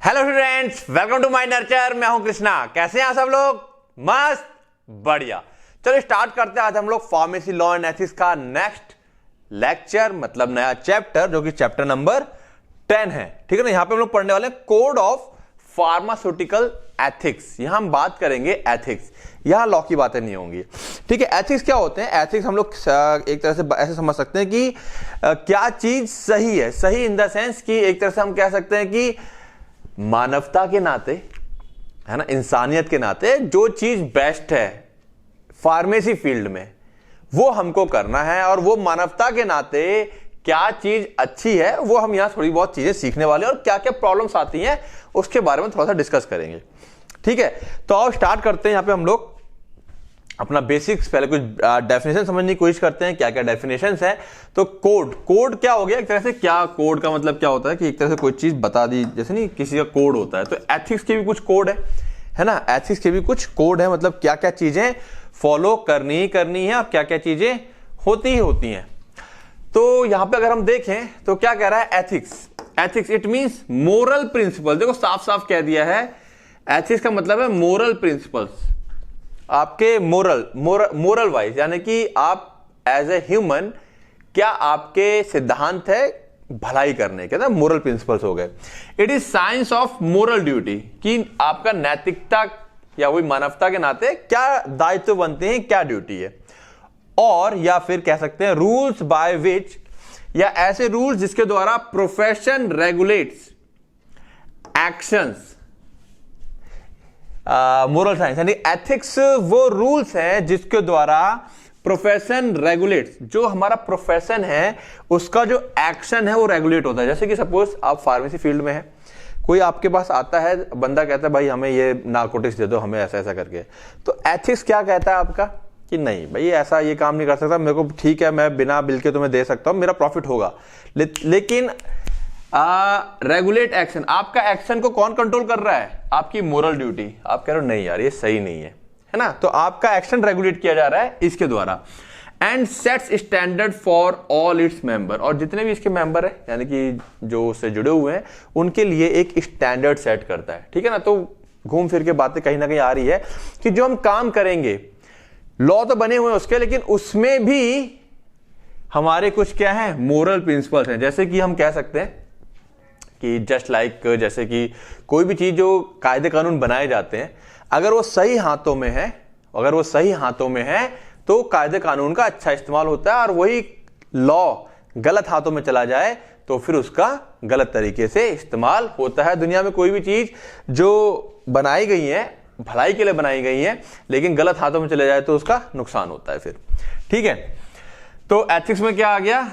Hello students, welcome to my Nurture. मैं हूं कृष्णा। कैसे हैं आप सब लोग? मस्त, बढ़िया। चलो स्टार्ट करते हैं आज हम लोग फार्मेसी लॉ एंड एथिक्स का नेक्स्ट लेक्चर, मतलब नया चैप्टर, जो कि चैप्टर नंबर 10 है। ठीक है ना। यहां पे हम लोग पढ़ने वाले हैं कोड ऑफ फार्मास्यूटिकल एथिक्स। यहां हम बात करेंगे एथिक्स, यहां लॉ की बातें नहीं होंगी। ठीक है। एथिक्स क्या होते हैं? एथिक्स हम लोग एक तरह से ऐसे समझ सकते हैं कि क्या चीज सही है। सही इन द सेंस कि एक तरह से हम कह सकते हैं कि मानवता के नाते, है ना, इंसानियत के नाते जो चीज बेस्ट है फार्मेसी फील्ड में वो हमको करना है, और वो मानवता के नाते क्या चीज अच्छी है वो हम यहां थोड़ी बहुत चीजें सीखने वाले हैं, और क्या क्या प्रॉब्लम्स आती हैं उसके बारे में थोड़ा सा डिस्कस करेंगे। ठीक है। तो आओ स्टार्ट करते हैं। यहां पे हम लोग अपना बेसिक्स, पहले कुछ डेफिनेशन समझने की कोशिश करते हैं, क्या क्या डेफिनेशंस हैं। तो कोड क्या हो गया एक तरह से? क्या कोड का मतलब क्या होता है कि एक तरह से कोई चीज बता दी, जैसे नहीं किसी का कोड होता है, तो एथिक्स के भी कुछ कोड है ना। एथिक्स के भी कुछ कोड है, मतलब क्या क्या चीजें फॉलो करनी ही करनी है और क्या क्या चीजें होती ही होती हैं। तो यहां पे अगर हम देखें तो क्या कह रहा है ethics it means moral principle. देखो साफ साफ कह दिया है, एथिक्स का मतलब है मोरल प्रिंसिपल्स। आपके मोरल वाइज, यानी कि आप एज ए ह्यूमन क्या आपके सिद्धांत है भलाई करने के, ना मोरल प्रिंसिपल्स हो गए। It is science of moral duty, कि आपका नैतिकता या वही मानवता के नाते क्या दायित्व बनते हैं, क्या ड्यूटी है। और या फिर कह सकते हैं रूल्स बाय विच, या ऐसे रूल्स जिसके द्वारा profession regulates actions. Moral science यानी एथिक्स वो रूल्स हैं जिसके द्वारा प्रोफेशन रेगुलेट्स, जो हमारा प्रोफेशन है उसका जो एक्शन है वो रेगुलेट होता है। जैसे कि सपोज आप फार्मेसी फील्ड में है, कोई आपके पास आता है, बंदा कहता है भाई हमें ये नार्कोटिक्स दे दो, हमें ऐसा ऐसा करके। तो एथिक्स क्या कहता है आपका कि नहीं भाई ऐसा ये काम नहीं कर सकता, मेरे को ठीक है मैं बिना बिल के तुम्हें दे सकता हूं, मेरा प्रॉफिट होगा। लेकिन रेगुलेट एक्शन, आपका एक्शन को कौन कंट्रोल कर रहा है? आपकी मोरल ड्यूटी। आप कह रहे हो नहीं यार ये सही नहीं है ना, तो आपका एक्शन रेगुलेट किया जा रहा है इसके द्वारा। And sets standard for all its member, और जितने भी इसके मेंबर है यानी कि जो उससे जुड़े हुए हैं उनके लिए एक स्टैंडर्ड सेट करता है। ठीक है ना। तो घूम फिर के बातें कहीं ना कहीं आ रही है कि जो हम काम करेंगे, लॉ तो बने हुए हैं उसके, लेकिन उसमें भी हमारे कुछ क्या है, मोरल प्रिंसिपल्स हैं। जैसे कि हम कह सकते हैं कि जस्ट लाइक जैसे कि कोई भी चीज जो कायदे कानून बनाए जाते हैं, अगर वो सही हाथों में है, तो कायदे कानून का अच्छा इस्तेमाल होता है, और वही लॉ गलत हाथों में चला जाए तो फिर उसका गलत तरीके से इस्तेमाल होता है। दुनिया में कोई भी चीज जो बनाई गई है भलाई के लिए बनाई गई है, लेकिन गलत हाथों में चले जाए तो उसका नुकसान होता है फिर। ठीक है। तो एथिक्स में क्या आ गया?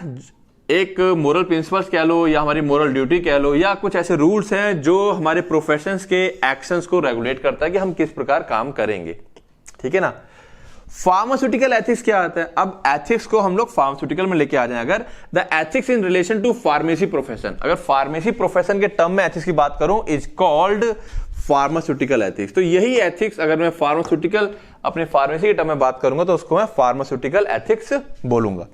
एक मोरल प्रिंसिपल्स कह लो, या हमारी मोरल ड्यूटी कह लो, या कुछ ऐसे रूल्स हैं जो हमारे प्रोफेशंस के एक्शंस को रेगुलेट करता है कि हम किस प्रकार काम करेंगे। ठीक है ना। फार्मास्यूटिकल एथिक्स क्या आता है? अब एथिक्स को हम लोग फार्मास्यूटिकल में लेके आ जाए, अगर the ethics in relation to pharmacy profession, अगर फार्मेसी प्रोफेशन के टर्म में एथिक्स की बात करूं, इज कॉल्ड फार्मास्यूटिकल एथिक्स। तो यही एथिक्स, अगर मैं फार्मास्यूटिकल अपने फार्मेसी के टर्म में बात करूंगा तो उसको मैं फार्मास्यूटिकल एथिक्स बोलूंगा।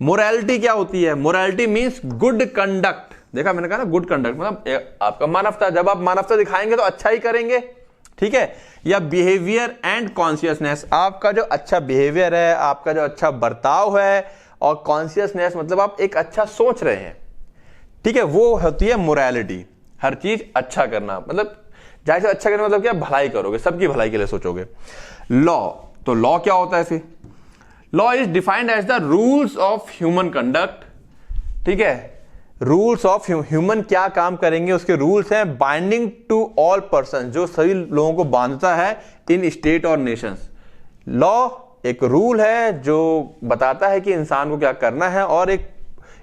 मोरालिटी क्या होती है? Morality means good conduct. देखा मैंने कहा ना, गुड कंडक्ट मतलब आपका मानवता, जब आप मानवता दिखाएंगे तो अच्छा ही करेंगे। ठीक है। या बिहेवियर एंड कॉन्शियसनेस, आपका जो अच्छा बिहेवियर है, आपका जो अच्छा बर्ताव है, और कॉन्शियसनेस मतलब आप एक अच्छा सोच रहे हैं। ठीक है, वो होती है मोरालिटी। हर चीज अच्छा करना, मतलब जाहिर से अच्छा करना मतलब क्या, भलाई करोगे, सबकी भलाई के लिए सोचोगे। लॉ, तो लॉ क्या होता है फिर? Law is defined as the rules of human conduct. ठीक है। रूल्स ऑफ ह्यूमन क्या काम करेंगे उसके रूल्स हैं, बाइंडिंग टू ऑल पर्सन, जो सभी लोगों को बांधता है इन स्टेट और नेशंस। लॉ एक रूल है जो बताता है कि इंसान को क्या करना है, और एक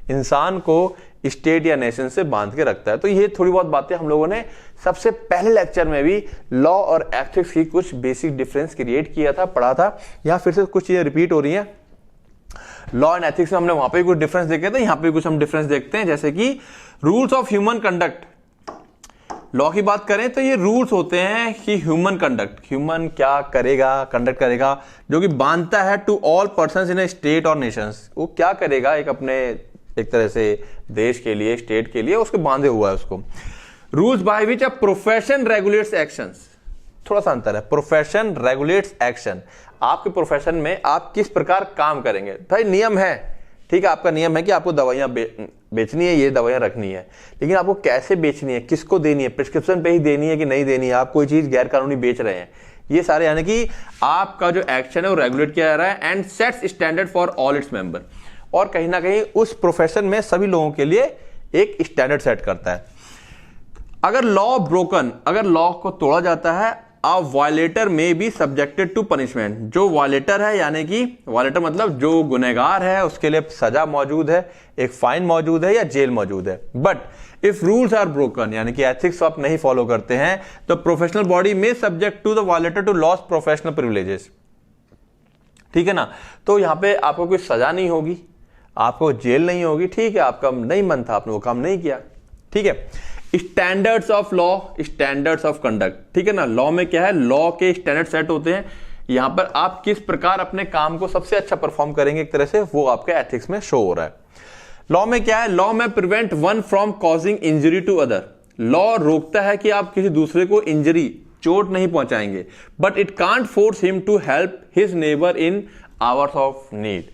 इंसान को स्टेट या नेशन से बांध के रखता है। तो ये थोड़ी बहुत बातें हम लोगों ने सबसे पहले लेक्चर में भी लॉ और एथिक्स की कुछ बेसिक डिफरेंस क्रिएट किया था, पढ़ा था। यहां फिर से कुछ चीजें रिपीट हो रही हैं। लॉ एंड एथिक्स में हमने वहां पे कुछ डिफरेंस देखे थे, यहां पे कुछ हम डिफरेंस देखते हैं। जैसे कि rules of human conduct, law की बात करें तो ये रूल्स होते हैं कि ह्यूमन कंडक्ट, ह्यूमन क्या करेगा, कंडक्ट करेगा, जो कि बांधता है to all persons in a state और नेशंस। वो क्या करेगा एक अपने एक तरह से देश के लिए, स्टेट के लिए, उसको बांधे हुआ है उसको। Rules by which a profession regulates actions, थोड़ा सा अंतर है, प्रोफेशन रेगुलेट्स एक्शन, आपके प्रोफेशन में आप किस प्रकार काम करेंगे। भाई नियम है, ठीक है, आपका नियम है कि आपको दवाइयां बेचनी है, ये दवाइयां रखनी है, लेकिन आपको कैसे बेचनी है, किसको देनी है, प्रिस्क्रिप्शन पे ही देनी है कि नहीं देनी है, आप कोई चीज गैर कानूनी बेच रहे हैं, ये सारे यानी कि आपका जो एक्शन है वो रेगुलेट किया जा रहा है। And sets standard for all its member, और कहीं ना कहीं उस प्रोफेशन में सभी लोगों के लिए एक स्टैंडर्ड सेट करता है। अगर लॉ ब्रोकन, अगर लॉ को तोड़ा जाता है, अ वायलेटर में बी सब्जेक्टेड टू पनिशमेंट, जो वायलेटर है यानी कि वायलेटर मतलब जो गुनहगार है उसके लिए सजा मौजूद है, एक फाइन मौजूद है या जेल मौजूद है। But if rules are broken, यानी कि एथिक्स आप नहीं फॉलो करते हैं, तो प्रोफेशनल बॉडी में subject to the violator to loss professional privileges, ठीक है ना। तो यहां पे आपको कोई सजा नहीं होगी, आपको जेल नहीं होगी, ठीक है, आपका नहीं मन था, आपने वो काम नहीं किया, ठीक है। Standards of law, standards of conduct, ठीक है ना। लॉ में क्या है, लॉ के स्टैंडर्ड सेट होते हैं, यहां पर आप किस प्रकार अपने काम को सबसे अच्छा परफॉर्म करेंगे, एक तरह से वो आपके एथिक्स में शो हो रहा है। लॉ में क्या है, लॉ में prevent one from causing injury to other, law रोकता है कि आप किसी दूसरे को इंजरी, चोट नहीं पहुंचाएंगे, but it can't force him to help his neighbour in hours of need.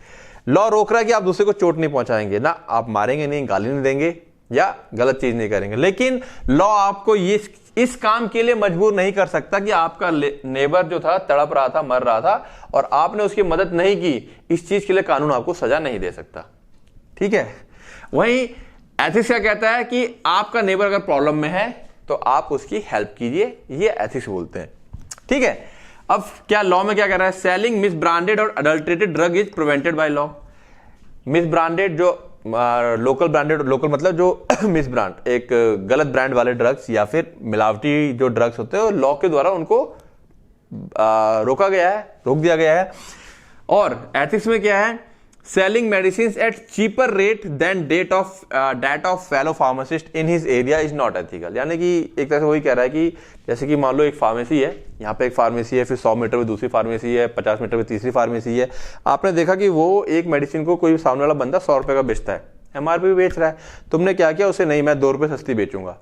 Law रोक रहा है कि आप दूसरे को चोट नहीं पहुंचाएंगे ना, आप मारेंगे नहीं, गाली नहीं देंगे या गलत चीज नहीं करेंगे, लेकिन लॉ आपको ये इस काम के लिए मजबूर नहीं कर सकता कि आपका नेबर जो था तड़प रहा था, मर रहा था, और आपने उसकी मदद नहीं की, इस चीज के लिए कानून आपको सजा नहीं दे सकता, ठीक है। वहीं एथिक्स क्या कहता है कि आपका नेबर अगर प्रॉब्लम में है तो आप उसकी हेल्प कीजिए, ये एथिक्स बोलते हैं, ठीक है। अब क्या लॉ में क्या कह रहा है, सेलिंग मिस ब्रांडेड और adulterated drug is prevented by law. Miss branded जो लोकल ब्रांडेड, लोकल मतलब जो मिस ब्रांड, एक गलत ब्रांड वाले ड्रग्स या फिर मिलावटी जो ड्रग्स होते हैं, लॉ के द्वारा उनको रोका गया है, रोक दिया गया है। और एथिक्स में क्या है, selling medicine at cheaper rate than that of fellow pharmacist in his area is not ethical, यानी कि एक तरह से वही कह रहा है कि जैसे कि मान लो एक फार्मेसी है, यहाँ पे एक फार्मेसी है, फिर 100 मीटर में दूसरी फार्मेसी है, 50 मीटर में तीसरी फार्मेसी है, आपने देखा कि वो एक मेडिसिन को कोई सामने वाला बंदा 100 रुपए का बेचता है, एमआरपी बेच रहा है, तुमने क्या किया उसे, नहीं मैं 2 रुपए सस्ती बेचूंगा।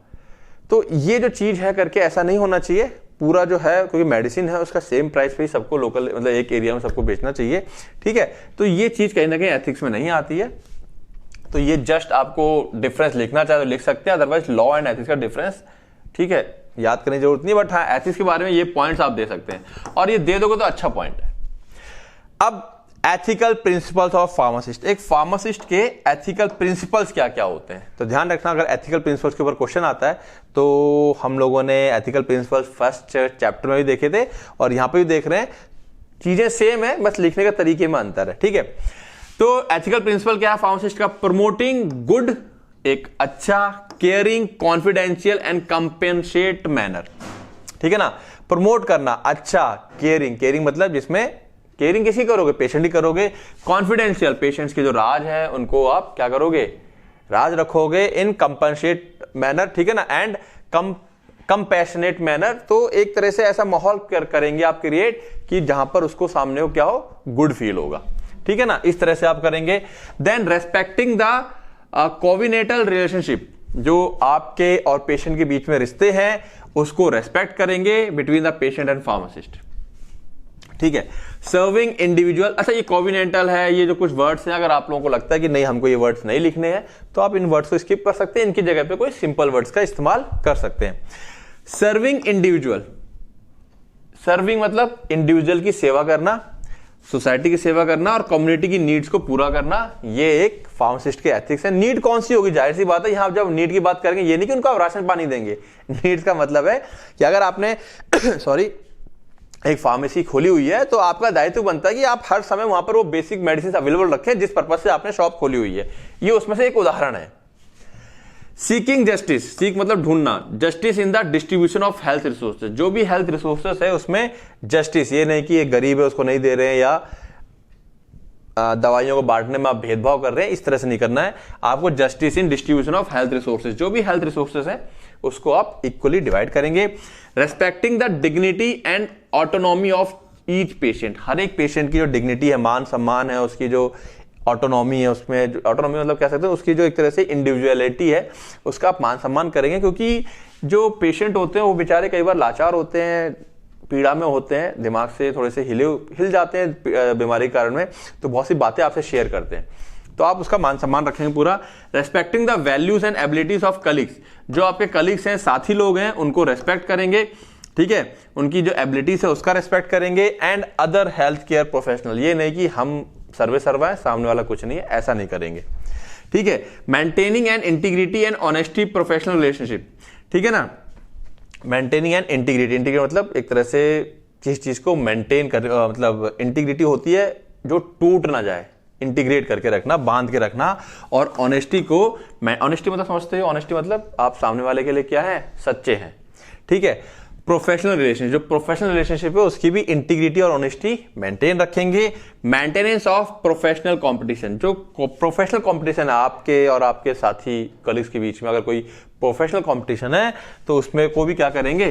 तो ये जो चीज है करके ऐसा नहीं होना चाहिए, पूरा जो है क्योंकि मेडिसिन है उसका सेम प्राइस पे ही सबको लोकल मतलब एक एरिया में सबको बेचना चाहिए, ठीक है। तो ये चीज कहीं ना कहीं एथिक्स में नहीं आती है, तो ये जस्ट आपको डिफरेंस लिखना चाहे तो लिख सकते हैं, अदरवाइज लॉ एंड एथिक्स का डिफरेंस, ठीक है, याद करने की जरूरत नहीं, बट हाँ एथिक्स के बारे में ये पॉइंट्स आप दे सकते हैं, और ये दे दोगे तो अच्छा पॉइंट है। अब एथिकल प्रिंसिपल्स ऑफ फार्मासिस्ट, एक फार्मासिस्ट के एथिकल प्रिंसिपल्स क्या क्या होते हैं, तो ध्यान रखना अगर एथिकल प्रिंसिपल्स के ऊपर क्वेश्चन आता है तो हम लोगों ने एथिकल प्रिंसिपल्स फर्स्ट चैप्टर में भी देखे थे और यहां पे भी देख रहे हैं, चीजें सेम है, बस लिखने का तरीके में अंतर है, ठीक है। तो एथिकल प्रिंसिपल क्या है फार्मासिस्ट का, प्रमोटिंग गुड, एक अच्छा, caring, confidential and compensate manner, ठीक है ना। प्रमोट करना, अच्छा, केयरिंग, केयरिंग मतलब जिसमें केयरिंग किसी करोगे, पेशेंट ही करोगे, कॉन्फिडेंशियल, पेशेंट्स के जो राज है उनको आप क्या करोगे, राज रखोगे, इन कंपेंसेट मैनर, ठीक है ना, एंड कंपैशनेट मैनर, तो एक तरह से ऐसा माहौल करेंगे आप क्रिएट कि जहां पर उसको सामने को क्या हो, गुड फील होगा, ठीक है ना, इस तरह से आप करेंगे। देन रेस्पेक्टिंग द कोविनेटल रिलेशनशिप, जो आपके और पेशेंट के बीच में रिश्ते हैं उसको रेस्पेक्ट करेंगे between the patient and pharmacist, ठीक है। सर्विंग इंडिविजुअल, अच्छा ये कोविनेंटल है, ये जो कुछ वर्ड्स हैं, अगर आप लोगों को लगता है कि नहीं हमको ये वर्ड्स नहीं लिखने हैं तो आप इन वर्ड्स को स्किप कर सकते हैं, इनकी जगह पे कोई सिंपल वर्ड्स का इस्तेमाल कर सकते हैं। सर्विंग इंडिविजुअल, सर्विंग मतलब इंडिविजुअल की सेवा करना, सोसाइटी की सेवा करना और कम्युनिटी की नीड्स को पूरा करना, ये एक फार्मासिस्ट के एथिक्स है। नीड कौन सी होगी, जाहिर सी बात है यहां जब नीड की बात करेंगे ये नहीं कि उनको आप राशन पानी देंगे, नीड्स का मतलब है कि अगर आपने सॉरी एक फार्मेसी खोली हुई है तो आपका दायित्व बनता है कि आप हर समय वहां पर वो बेसिक मेडिसिन अवेलेबल रखें जिस पर्पज से आपने शॉप खोली हुई है, ये उसमें से एक उदाहरण है। सीकिंग जस्टिस, सीक मतलब ढूंढना, justice in the distribution of health resources, जो भी हेल्थ रिसोर्सेज है उसमें जस्टिस, ये नहीं कि एक गरीब है उसको नहीं दे रहे हैं या दवाइयों को बांटने में आप भेदभाव कर रहे हैं, इस तरह से नहीं करना है आपको। Justice in distribution of health resources, जो भी हेल्थ रिसोर्सेज है उसको आप इक्वली डिवाइड करेंगे। Respecting the dignity and autonomy of each patient, हर एक पेशेंट की जो डिग्निटी है, मान सम्मान है, उसकी जो ऑटोनॉमी है उसमें, ऑटोनॉमी मतलब कह सकते हैं उसकी जो एक तरह से इंडिविजुअलिटी है उसका आप मान सम्मान करेंगे, क्योंकि जो पेशेंट होते हैं वो बेचारे कई बार लाचार होते हैं, पीड़ा में होते हैं, दिमाग से थोड़े से हिल जाते हैं बीमारी के कारण में, तो बहुत सी बातें आपसे शेयर करते हैं, तो आप उसका मान सम्मान रखेंगे पूरा। Respecting the values and abilities of colleagues, जो आपके कलीग्स हैं, साथी लोग हैं, उनको रेस्पेक्ट करेंगे, ठीक है, उनकी जो एबिलिटीज है उसका रेस्पेक्ट करेंगे। And other health care professional, ये नहीं कि हम सर्वा है, सामने वाला कुछ नहीं है, ऐसा नहीं करेंगे, ठीक है। Maintaining and integrity and honesty professional relationship, ठीक है ना। मेंटेनिंग एंड इंटीग्रिटी मतलब एक तरह से किस चीज को मेंटेन कर, मतलब इंटीग्रिटी होती है जो टूट ना जाए, इंटीग्रेट करके रखना, बांध के रखना। और ऑनेस्टी को, ऑनेस्टी मतलब समझते हो, ऑनेस्टी मतलब आप सामने वाले के लिए क्या है, सच्चे हैं, ठीक है। प्रोफेशनल रिलेशनशिप, जो प्रोफेशनल रिलेशनशिप है उसकी भी इंटीग्रिटी और ऑनेस्टी मेंटेन रखेंगे। मेंटेनेंस ऑफ प्रोफेशनल कंपटीशन, जो प्रोफेशनल कंपटीशन है आपके और आपके साथी कलीग्स के बीच में, अगर कोई प्रोफेशनल कंपटीशन है तो उसमें को भी क्या करेंगे,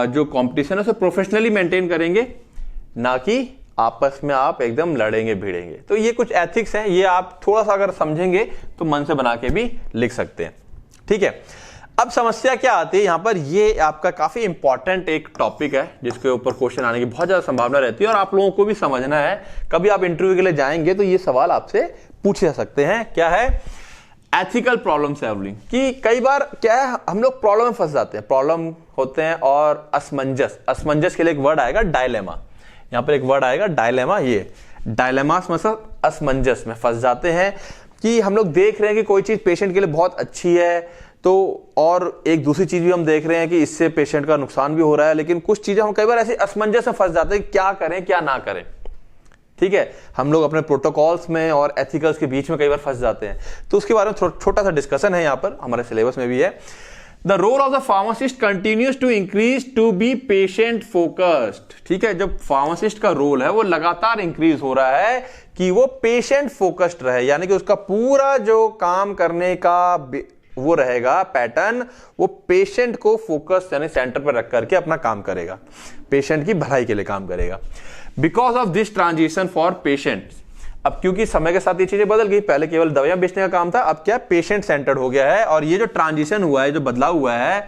जो कंपटीशन है उसे प्रोफेशनली मेंटेन करेंगे, ना कि आपस में आप एकदम लड़ेंगे भिड़ेंगे। तो ये कुछ एथिक्स हैं, ये आप थोड़ा सा अगर समझेंगे तो मन से बना के भी लिख सकते हैं, ठीक है। अब समस्या क्या आती है यहां पर, ये आपका काफी इंपॉर्टेंट एक टॉपिक है जिसके ऊपर क्वेश्चन आने की बहुत ज्यादा संभावना रहती है और आप लोगों को भी समझना है। कभी आप इंटरव्यू के लिए जाएंगे तो ये सवाल आपसे पूछे जा सकते हैं। क्या है, एथिकल प्रॉब्लम सॉल्विंग, कि कई बार क्या है हम लोग प्रॉब्लम में फंस जाते हैं, प्रॉब्लम होते हैं और असमंजस, असमंजस के लिए एक वर्ड आएगा डायलेमा, यहां पर एक वर्ड आएगा डायलेमा, ये डायलेमास मतलब असमंजस में फंस जाते हैं कि हम लोग देख रहे हैं कि कोई चीज पेशेंट के लिए बहुत अच्छी है, तो और एक दूसरी चीज भी हम देख रहे हैं कि इससे पेशेंट का नुकसान भी हो रहा है, लेकिन कुछ चीजें हम कई बार ऐसे असमंजस में फंस जाते हैं, क्या करें क्या ना करें, ठीक है। हम लोग अपने प्रोटोकॉल्स में और एथिकल्स के बीच में कई बार फंस जाते हैं, तो उसके बारे में छोटा सा डिस्कशन है यहां पर, हमारे सिलेबस में भी है। The role of the pharmacist continues to increase to be patient focused, ठीक है। जब फार्मासिस्ट का रोल है वो लगातार इंक्रीज हो रहा है कि वो पेशेंट फोकस्ड रहे, यानी कि उसका पूरा जो काम करने का वो रहेगा पैटर्न, वो पेशेंट को फोकस यानी सेंटर पर रख करके अपना काम करेगा, पेशेंट की भलाई के लिए काम करेगा। Because of this transition for patients, अब क्योंकि समय के साथ ये चीजें बदल गई, पहले केवल दवाइयां बेचने का काम था, अब क्या पेशेंट सेंटर्ड हो गया है, और ये जो ट्रांजिशन हुआ है, जो बदलाव हुआ है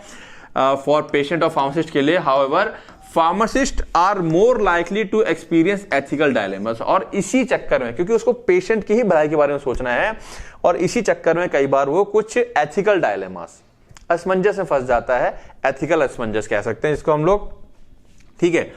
फॉर पेशेंट और फार्मासिस्ट के लिए, however pharmacist are more likely to experience ethical dilemmas, और इसी चक्कर में, क्योंकि उसको पेशेंट की ही भलाई के बारे में सोचना है, और इसी चक्कर में कई बार वो कुछ एथिकल डायलेमास, असमंजस में फंस जाता है, एथिकल असमंजस कह सकते हैं इसको हम लोग, ठीक है।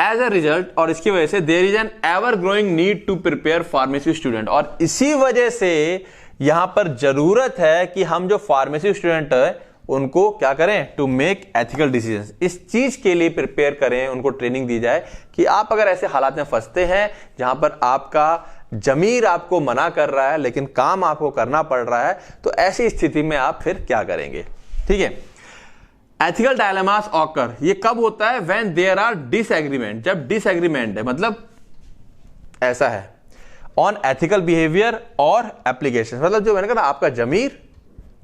एज अ रिजल्ट, और इसकी वजह से there is an ever growing need to prepare pharmacy student, और इसी वजह से यहां पर जरूरत है कि हम जो फार्मेसी स्टूडेंट है उनको क्या करें, टू मेक एथिकल डिसीजंस, इस चीज के लिए प्रिपेयर करें, उनको ट्रेनिंग दी जाए कि आप अगर ऐसे हालात में फंसते हैं जहां पर आपका जमीर आपको मना कर रहा है लेकिन काम आपको करना पड़ रहा है, तो ऐसी स्थिति में आप फिर क्या करेंगे, ठीक है। एथिकल डायलेमास ऑकर, ये कब होता है, व्हेन देयर आर डिसएग्रीमेंट, जब डिसएग्रीमेंट है, मतलब ऐसा है ऑन एथिकल बिहेवियर और एप्लीकेशन, मतलब जो मैंने कहा आपका जमीर,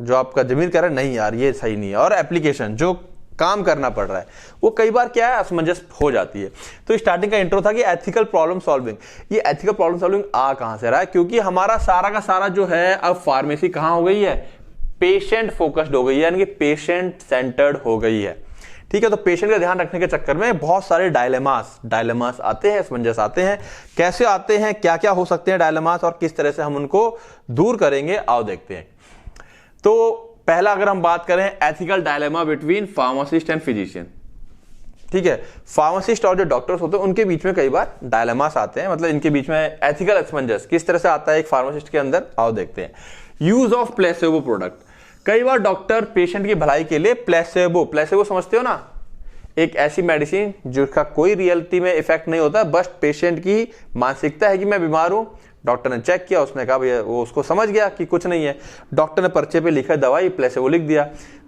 जो आपका जमीर कह रहा है नहीं यार ये सही नहीं है, और एप्लीकेशन जो काम करना पड़ रहा है, वो कई बार क्या है असमंजस हो जाती है। तो स्टार्टिंग का इंट्रो था कि एथिकल प्रॉब्लम सॉल्विंग, ये एथिकल प्रॉब्लम सॉल्विंग आ कहां से रहा है, क्योंकि हमारा सारा का सारा जो है अब फार्मेसी कहां हो गई है, पेशेंट फोकस्ड हो गई है, यानी कि पेशेंट सेंटर्ड हो गई है, ठीक है। तो पेशेंट का ध्यान रखने के चक्कर में बहुत सारे डायलेमास आते हैं, असमंजस आते हैं, कैसे आते हैं, क्या क्या हो सकते हैं डायलेमास, और किस तरह से हम उनको दूर करेंगे, आओ देखते हैं। तो पहला अगर हम बात करें ethical dilemma between pharmacist and physician, ठीक है। फार्मासिस्ट और जो डॉक्टर्स होते हैं उनके बीच में कई बार डायलेमास आते हैं, मतलब इनके बीच में एथिकल असमंजस किस तरह से आता है एक फार्मासिस्ट के अंदर, आओ देखते हैं। यूज ऑफ प्लेसेबो प्रोडक्ट, कई बार डॉक्टर पेशेंट की भलाई के लिए प्लेसेबो समझते हो ना, एक ऐसी मेडिसिन जिसका कोई रियलिटी में इफेक्ट नहीं होता, बस पेशेंट की मानसिकता है कि मैं बीमार हूं, डॉक्टर ने चेक किया, उसने कहा भैया, वो उसको समझ गया कि कुछ नहीं है, डॉक्टर ने पर्चे पे लिखा दवाई प्लेसेबो लिख दिया,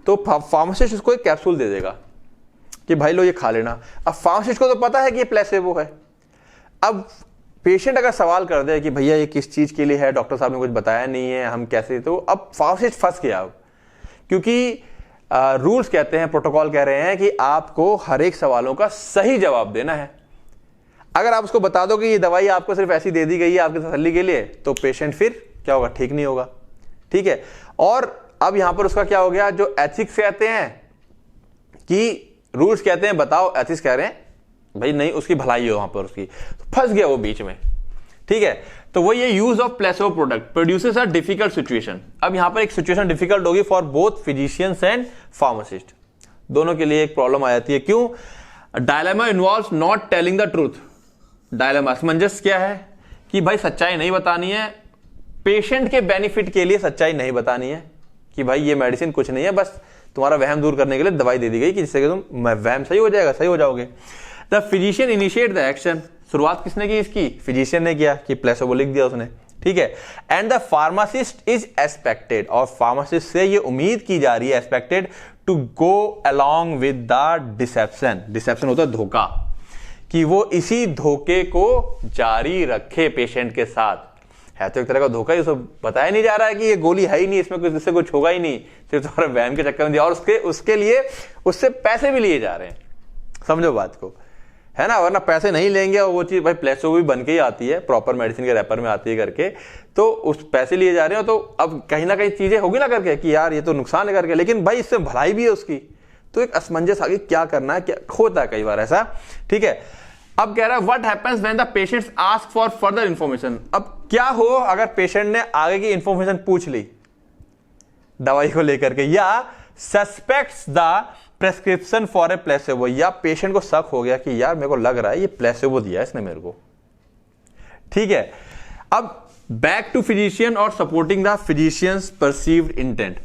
तो फार्मासिस्ट उसको एक कैप्सूल दे देगा कि भाई लो ये खा लेना। अब फार्मासिस्ट को तो पता है कि ये प्लेसेबो है, अब पेशेंट अगर सवाल कर दे कि भैया ये किस चीज के लिए है, डॉक्टर साहब ने कुछ बताया नहीं है, हम कैसे, तो अब फार्मासिस्ट फंस गया, क्योंकि रूल्स कहते हैं, प्रोटोकॉल कह रहे हैं कि आपको हर एक सवालों का सही जवाब देना है। अगर आप उसको बता दो कि ये दवाई आपको सिर्फ ऐसी दे दी गई है आपकी तसल्ली के लिए, तो पेशेंट फिर क्या होगा, ठीक नहीं होगा। ठीक है, और अब यहां पर उसका क्या हो गया, जो एथिक्स कहते हैं कि रूल्स कहते हैं बताओ, एथिक्स कह रहे हैं भाई नहीं, उसकी भलाई हो वहां पर उसकी, तो फंस गया वो बीच में। ठीक है, तो वो ये use of placebo product produces a difficult situation. अब यहां पर एक सिचुएशन डिफिकल्ट होगी for both physicians and pharmacist, दोनों के लिए एक प्रॉब्लम आ जाती है। क्यों? Dilemma involves not telling the truth. Dilemma, असमंजस क्या है कि भाई सच्चाई नहीं बतानी है, पेशेंट के बेनिफिट के लिए सच्चाई नहीं बतानी है कि भाई ये मेडिसिन कुछ नहीं है, बस तुम्हारा वहम दूर करने के लिए दवाई दे दी गई कि जिससे कि तुम वहम सही हो जाएगा, सही हो जाओगे। The physician initiate the action, शुरुआत किसने की इसकी, फिजिशियन ने किया कि प्लेसिबो लिख दिया उसने। ठीक है, and the pharmacist is expected, और फार्मासिस्ट से ये उम्मीद की जा रही है, expected to go along with the deception. Deception होता है धोखा, कि वो इसी धोखे को जारी रखे पेशेंट के साथ। है तो एक तरह का धोखा ही, उसे बताया नहीं जा रहा है कि ये गोली है ही नहीं, इसमें कुछ, इससे कुछ होगा ही नहीं, सिर्फ तुम्हारे वहम के चक्कर में दिया, और उसके लिए उससे पैसे भी लिए जा रहे हैं। समझो बात को, है ना, वरना पैसे नहीं लेंगे और वो चीज भाई प्लेसिबो भी बन के ही आती है, प्रॉपर मेडिसिन के रैपर में आती है करके, तो उस पैसे लिए जा रहे हो, तो अब कहीं ना कहीं चीजें होगी ना करके कि यार ये तो नुकसान है करके, लेकिन भाई इससे भलाई भी है उसकी, तो एक असमंजस आगे क्या करना है, क्या होता है कई बार ऐसा। ठीक है, अब कह रहा है what happens when the patients ask for further information. अब क्या हो अगर पेशेंट ने आगे की इंफॉर्मेशन पूछ ली दवाई को लेकर के, या suspects the prescription for a placebo, या पेशेंट को शक हो गया कि यार मेरे को लग रहा है ये प्लेसिबो दिया है इसने मेरे को। ठीक है, अब बैक टू फिजिशियन और supporting the physicians perceived intent.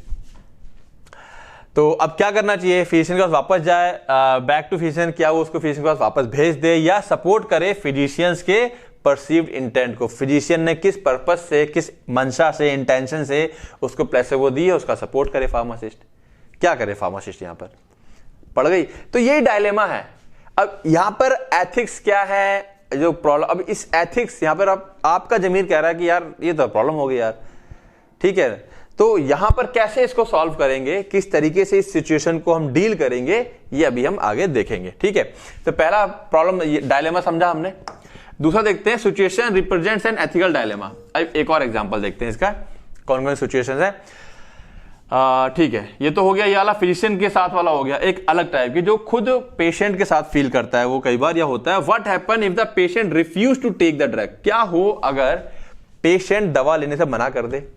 तो अब क्या करना चाहिए, फिजिशियन के पास वापस जाए, बैक टू फिजिशियन, क्या वो उसको फिजिशियन के पास वापस भेज दे, या सपोर्ट करे फिजिशियंस के परसीव्ड इंटेंट को, फिजिशियन ने किस पर्पस से, किस मंशा से, इंटेंशन से उसको प्लेसिबो दी है, उसका सपोर्ट करे फार्मासिस्ट। क्या करे फार्मासिस्ट, यहां पर पड़ गई। तो यही डायलेमा है। अब यहां पर एथिक्स क्या है जो प्रॉब्लम, अब इस एथिक्स यहां पर आपका जमीर कह रहा है कि यार ये तो प्रॉब्लम हो गई यार। ठीक है, तो यहां पर कैसे इसको सॉल्व करेंगे, किस तरीके से इस सिचुएशन को हम डील करेंगे, ये अभी हम आगे देखेंगे। ठीक है, तो पहला प्रॉब्लम डायलेमा समझा हमने। दूसरा देखते हैं, situation represents an ethical dilemma. अब एक और एग्जांपल देखते हैं इसका, कौन कौन सिचुएशंस है। ठीक है, ये तो हो गया, ये वाला फिजिशियन के साथ वाला हो गया। एक अलग टाइप की जो खुद पेशेंट के साथ फील करता है, वो कई बार यह होता है, what happen if the patient refuse to take the drug. क्या हो अगर पेशेंट दवा लेने से मना कर दे,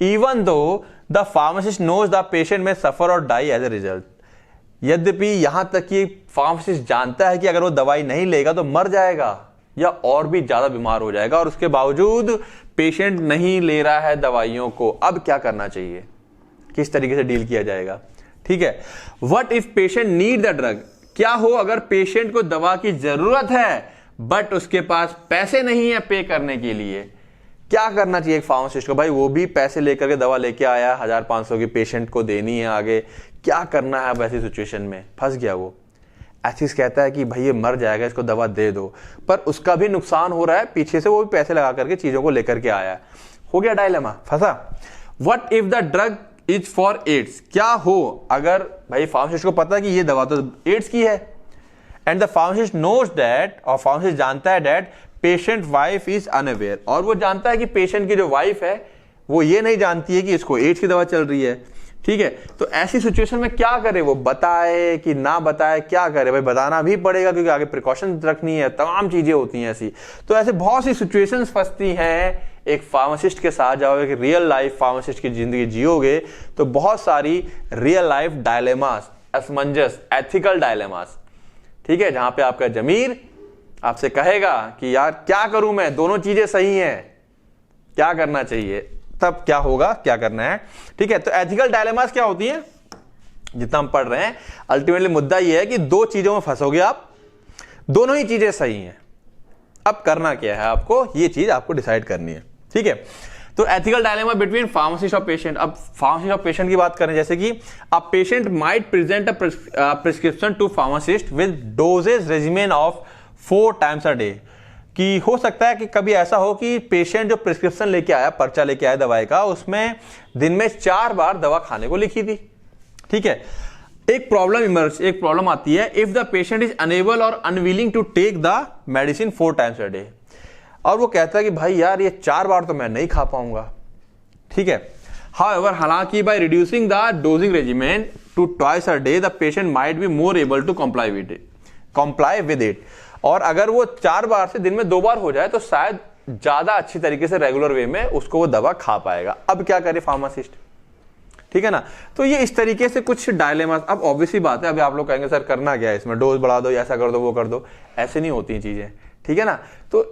even though the pharmacist knows the patient may suffer or die as a result। यद्यपि यहां तक कि फार्मासिस्ट जानता है कि अगर वो दवाई नहीं लेगा तो मर जाएगा या और भी ज्यादा बीमार हो जाएगा, और उसके बावजूद पेशेंट नहीं ले रहा है दवाइयों को। अब क्या करना चाहिए, किस तरीके से डील किया जाएगा। ठीक है, what if patient need the drug. क्या हो अगर पेशेंट को दवा की जरूरत है बट उसके पास पैसे नहीं है पे करने के लिए। क्या करना चाहिए एक फार्मासिस्ट को, भाई वो भी पैसे लेकर के दवा लेके आया 1500 की, पेशेंट को देनी है आगे, क्या करना है अब ऐसी सिचुएशन में, फंस गया वो। एथिक्स कहता है कि भाई ये मर जाएगा, इसको दवा दे दो, पर उसका भी नुकसान हो रहा है, पीछे से वो भी पैसे लगा करके चीजों को लेकर के आया, हो गया डायलेमा, फंसा। What if the drug is for AIDS. क्या हो अगर भाई फार्मासिस्ट को पता है कि ये दवा तो एड्स की है, and the pharmacist knows that, और फार्मासिस्ट जानता है that patient wife is unaware, और वो जानता है कि पेशेंट की जो वाइफ है वो ये नहीं जानती है कि इसको एड्स की दवा चल रही है। ठीक है, तो ऐसी सिचुएशन में क्या करे, वो बताए कि ना बताए, क्या करे, भाई बताना भी पड़ेगा क्योंकि आगे प्रिकॉशन रखनी है, तमाम चीजें होती हैं ऐसी। तो ऐसे बहुत सी सिचुएशंस फंसती हैं एक फार्मासिस्ट के साथ। जाओ एक रियल लाइफ फार्मासिस्ट की जिंदगी जियोगे तो बहुत सारी रियल लाइफ डायलेमास, असमंजस, एथिकल डायलेमास, ठीक है, जहां पे आपका जमीर आपसे कहेगा कि यार क्या करूं मैं, दोनों चीजें सही हैं, क्या करना चाहिए, तब क्या होगा, क्या करना है। ठीक है, तो एथिकल डायलेमास क्या होती हैं, जितना हम पढ़ रहे हैं अल्टीमेटली मुद्दा यह है कि दो चीजों में फंसोगे आप, दोनों ही चीजें सही हैं, अब करना क्या है आपको, ये चीज आपको डिसाइड करनी है। ठीक है, तो एथिकल डायलेमा बिटवीन फार्मासिस्ट और पेशेंट। अब फार्मासिस्ट और पेशेंट की बात करें, जैसे कि a patient might present a prescription to pharmacist with doses regimen of 4 times a day। कि हो सकता है कि कभी ऐसा हो कि पेशेंट जो प्रिस्क्रिप्शन लेके आया, पर्चा लेके आया दवाई का, उसमें दिन में 4 बार दवा खाने को लिखी थी। ठीक है, एक प्रॉब्लम आती है, if the patient is unable और unwilling to take the medicine 4 times a day, और वो कहता है कि भाई यार ये 4 बार तो मैं नहीं खा पाऊंगा, ठीक है। हाउएवर, हालांकि by reducing the dosing regimen to twice a day the patient might be more able to comply with it, और अगर वो 4 बार से दिन में 2 बार हो जाए तो शायद ज्यादा अच्छी तरीके से रेगुलर वे में उसको वो दवा खा पाएगा। अब क्या करे फार्मासिस्ट, ठीक है ना। तो ये इस तरीके से कुछ डायलेमा। अब ऑब्वियसली बात है, अभी आप लोग कहेंगे सर करना क्या है इसमें, डोज बढ़ा दो, ऐसा कर दो, वो कर दो, ऐसे नहीं होती चीजें, ठीक है ना। तो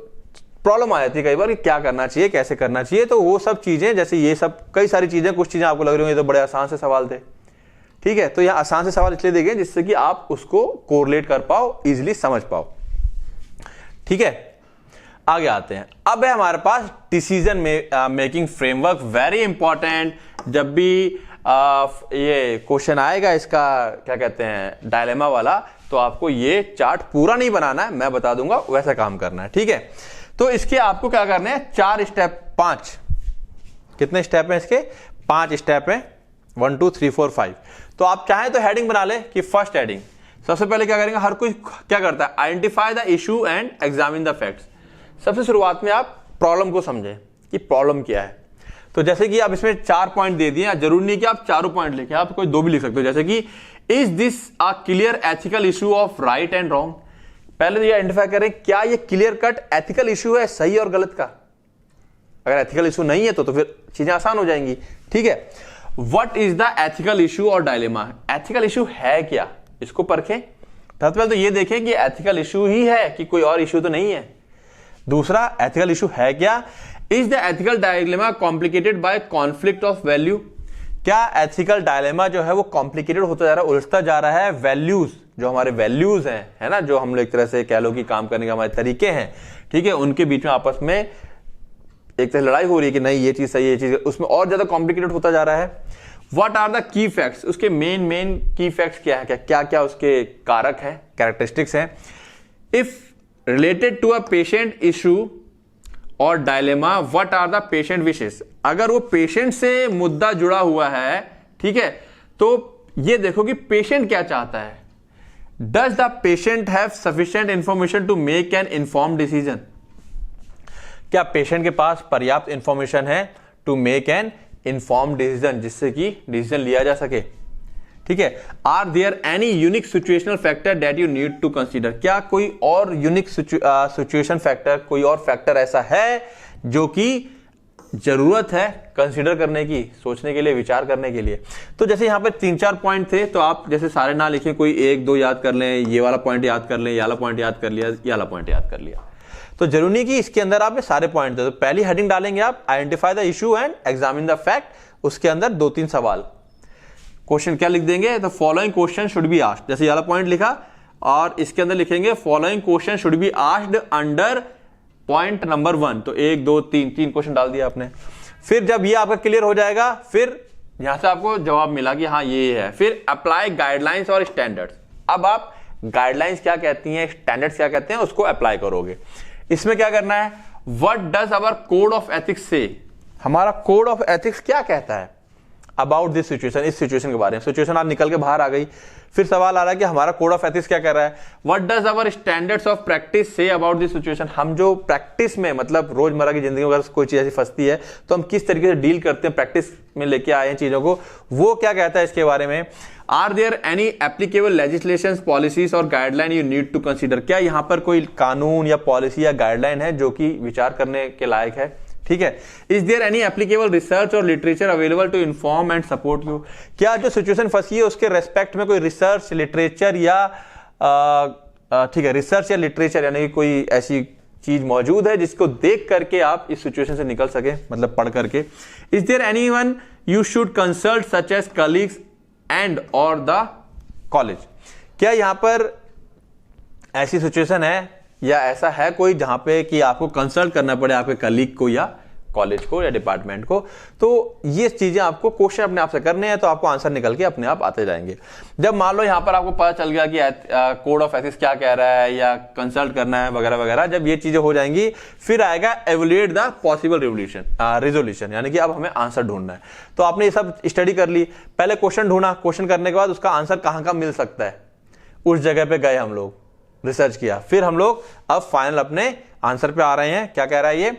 प्रॉब्लम आ जाती है कई बार कि क्या करना चाहिए, कैसे करना चाहिए। तो वो सब चीजें, जैसे ये सब कई सारी चीजें, कुछ चीजें आपको लग रही होंगी तो बड़े आसान से सवाल थे, ठीक है। तो यहाँ आसान से सवाल इसलिए देंगे जिससे कि आप उसको कोरिलेट कर पाओ, इजिली समझ पाओ, ठीक है। आगे आते हैं। अब है हमारे पास decision making framework, very important. जब भी ये क्वेश्चन आएगा इसका क्या कहते हैं डायलेमा वाला, तो आपको ये चार्ट पूरा नहीं बनाना है, मैं बता दूंगा वैसा काम करना है, ठीक है। तो इसके आपको क्या करना है, 4 स्टेप, 5 कितने स्टेप हैं इसके, 5 स्टेप हैं, 1 2 3 4 5। तो आप चाहें तो हेडिंग बना ले कि फर्स्ट हेडिंग, सबसे पहले क्या करेंगे, हर कोई क्या करता है, identify the issue and examine the facts. सबसे शुरुआत में आप प्रॉब्लम को समझें कि प्रॉब्लम क्या है। तो जैसे कि आप इसमें 4 पॉइंट दे दिए, जरूरी नहीं कि आप चारों पॉइंट लिखें, आप कोई 2 भी लिख सकते हो। जैसे कि is this a clear ethical issue of right and wrong, पहले तो ये आइडेंटिफाई करें क्या ये क्लियर कट एथिकल इशू है सही और गलत का। अगर एथिकल इशू नहीं है तो फिर चीजें आसान हो जाएंगी, ठीक है। What is the ethical issue और डायलेमा, एथिकल इशू है क्या, इसको परखें। सबसे पहले तो ये देखें कि एथिकल इशू ही है कि कोई और इशू तो नहीं है। दूसरा, एथिकल इशू है क्या, is the ethical dilemma complicated by conflict of value, क्या एथिकल डायलेमा जो है वो कॉम्प्लिकेटेड होता जा रहा है, उलझता जा रहा है वैल्यूज, जो हमारे वैल्यूज हैं, है ना, जो हम लोग एक तरह से कह लो कि काम करने के हमारे तरीके हैं, ठीक है, उनके बीच में आपस में एक तरह लड़ाई हो रही है कि नहीं ये चीज सही है, ये चीज, उसमें और ज्यादा कॉम्प्लिकेटेड होता जा रहा है। What are the key facts, उसके मेन की फैक्ट्स क्या है, क्या क्या उसके कारक हैं, कैरेक्टरिस्टिक्स हैं। If related to a patient issue और dilemma, what are the patient wishes, अगर वो पेशेंट से मुद्दा जुड़ा हुआ है, ठीक है, तो ये देखो कि पेशेंट क्या चाहता है। Does the patient have sufficient information to make an informed decision, क्या पेशेंट के पास पर्याप्त इंफॉर्मेशन है to make an informed decision, जिससे कि डिसीजन लिया जा सके, ठीक है। Are there any unique situational factor that you need to consider, क्या कोई और यूनिक सिचुएशन फैक्टर, कोई और फैक्टर ऐसा है जो कि जरूरत है कंसीडर करने की, सोचने के लिए, विचार करने के लिए। तो जैसे यहां पे 3-4 पॉइंट थे, तो आप जैसे सारे ना लिखें, कोई 1-2 याद कर लें, ये वाला पॉइंट याद कर लें, ये वाला पॉइंट याद कर लिया, ये वाला पॉइंट याद कर लिया। तो जरूरी नहीं कि इसके अंदर आप ये सारे पॉइंट थे। तो पहली हेडिंग डालेंगे आप, identify the issue and examine the fact, उसके अंदर 2-3 सवाल, क्वेश्चन क्या लिख देंगे, तो following question should be asked, जैसे ये वाला पॉइंट लिखा, और इसके अंदर लिखेंगे following question should be asked under point number 1। तो 1 2 3 क्वेश्चन डाल दिया आपने। फिर जब ये आपका क्लियर हो जाएगा, फिर यहां से आपको जवाब मिला कि हाँ ये है, फिर अप्लाई गाइडलाइंस और स्टैंडर्ड्स। अब आप गाइडलाइंस क्या कहती हैं, स्टैंडर्ड्स क्या कहते हैं, उसको अप्लाई करोगे। इसमें क्या करना है, what does our code of ethics say, हमारा कोड ऑफ एथिक्स क्या कहता है अबाउट दिस सिचुएशन, इस सिचुएशन के बारे में। सिचुएशन आप निकल के बाहर आ गई, फिर सवाल आ रहा है कि हमारा कोड ऑफ एथिक्स क्या कह रहा है। What does our standards of practice say about this situation, हम जो प्रैक्टिस में, मतलब रोजमर्रा की जिंदगी में अगर कोई चीज ऐसी फंसती है तो हम किस तरीके से डील करते हैं, प्रैक्टिस में लेके आए हैं चीजों को, वो क्या कहता है इसके बारे में। Are there any applicable legislation, policies और guideline you need to consider, क्या यहां पर कोई कानून या पॉलिसी या गाइडलाइन है जो कि विचार करने के लायक है, ठीक है। Is there any applicable research और literature available to inform and support you, क्या जो सिचुएशन फंसी है उसके रेस्पेक्ट में कोई रिसर्च, लिटरेचर या ठीक है, रिसर्च या लिटरेचर यानी कि कोई ऐसी चीज मौजूद है जिसको देख करके आप इस सिचुएशन से निकल सके, मतलब पढ़ करके। Is there anyone you should consult such as colleagues and और द कॉलेज, क्या यहां पर ऐसी सिचुएशन है या ऐसा है कोई जहां पे कि आपको कंसल्ट करना पड़े आपके कलीग को या कॉलेज को या डिपार्टमेंट को। तो ये चीजें आपको क्वेश्चन अपने आप से करने हैं, तो आपको आंसर निकल के अपने आप आते जाएंगे। जब मान लो यहाँ पर आपको पता चल गया कि कोड ऑफ एथिक्स क्या कह रहा है या कंसल्ट करना है वगैरह वगैरह, जब ये चीजें हो जाएंगी फिर आएगा एवेल्युएट द पॉसिबल रिजोल्यूशन, यानी कि अब हमें आंसर ढूंढना है। तो आपने ये सब स्टडी कर ली, पहले क्वेश्चन ढूंढा, क्वेश्चन करने के बाद उसका आंसर कहाँ का मिल सकता है उस जगह पे गए हम लोग, रिसर्च किया, फिर हम लोग अब फाइनल अपने आंसर पे आ रहे हैं। क्या कह रहा है ये,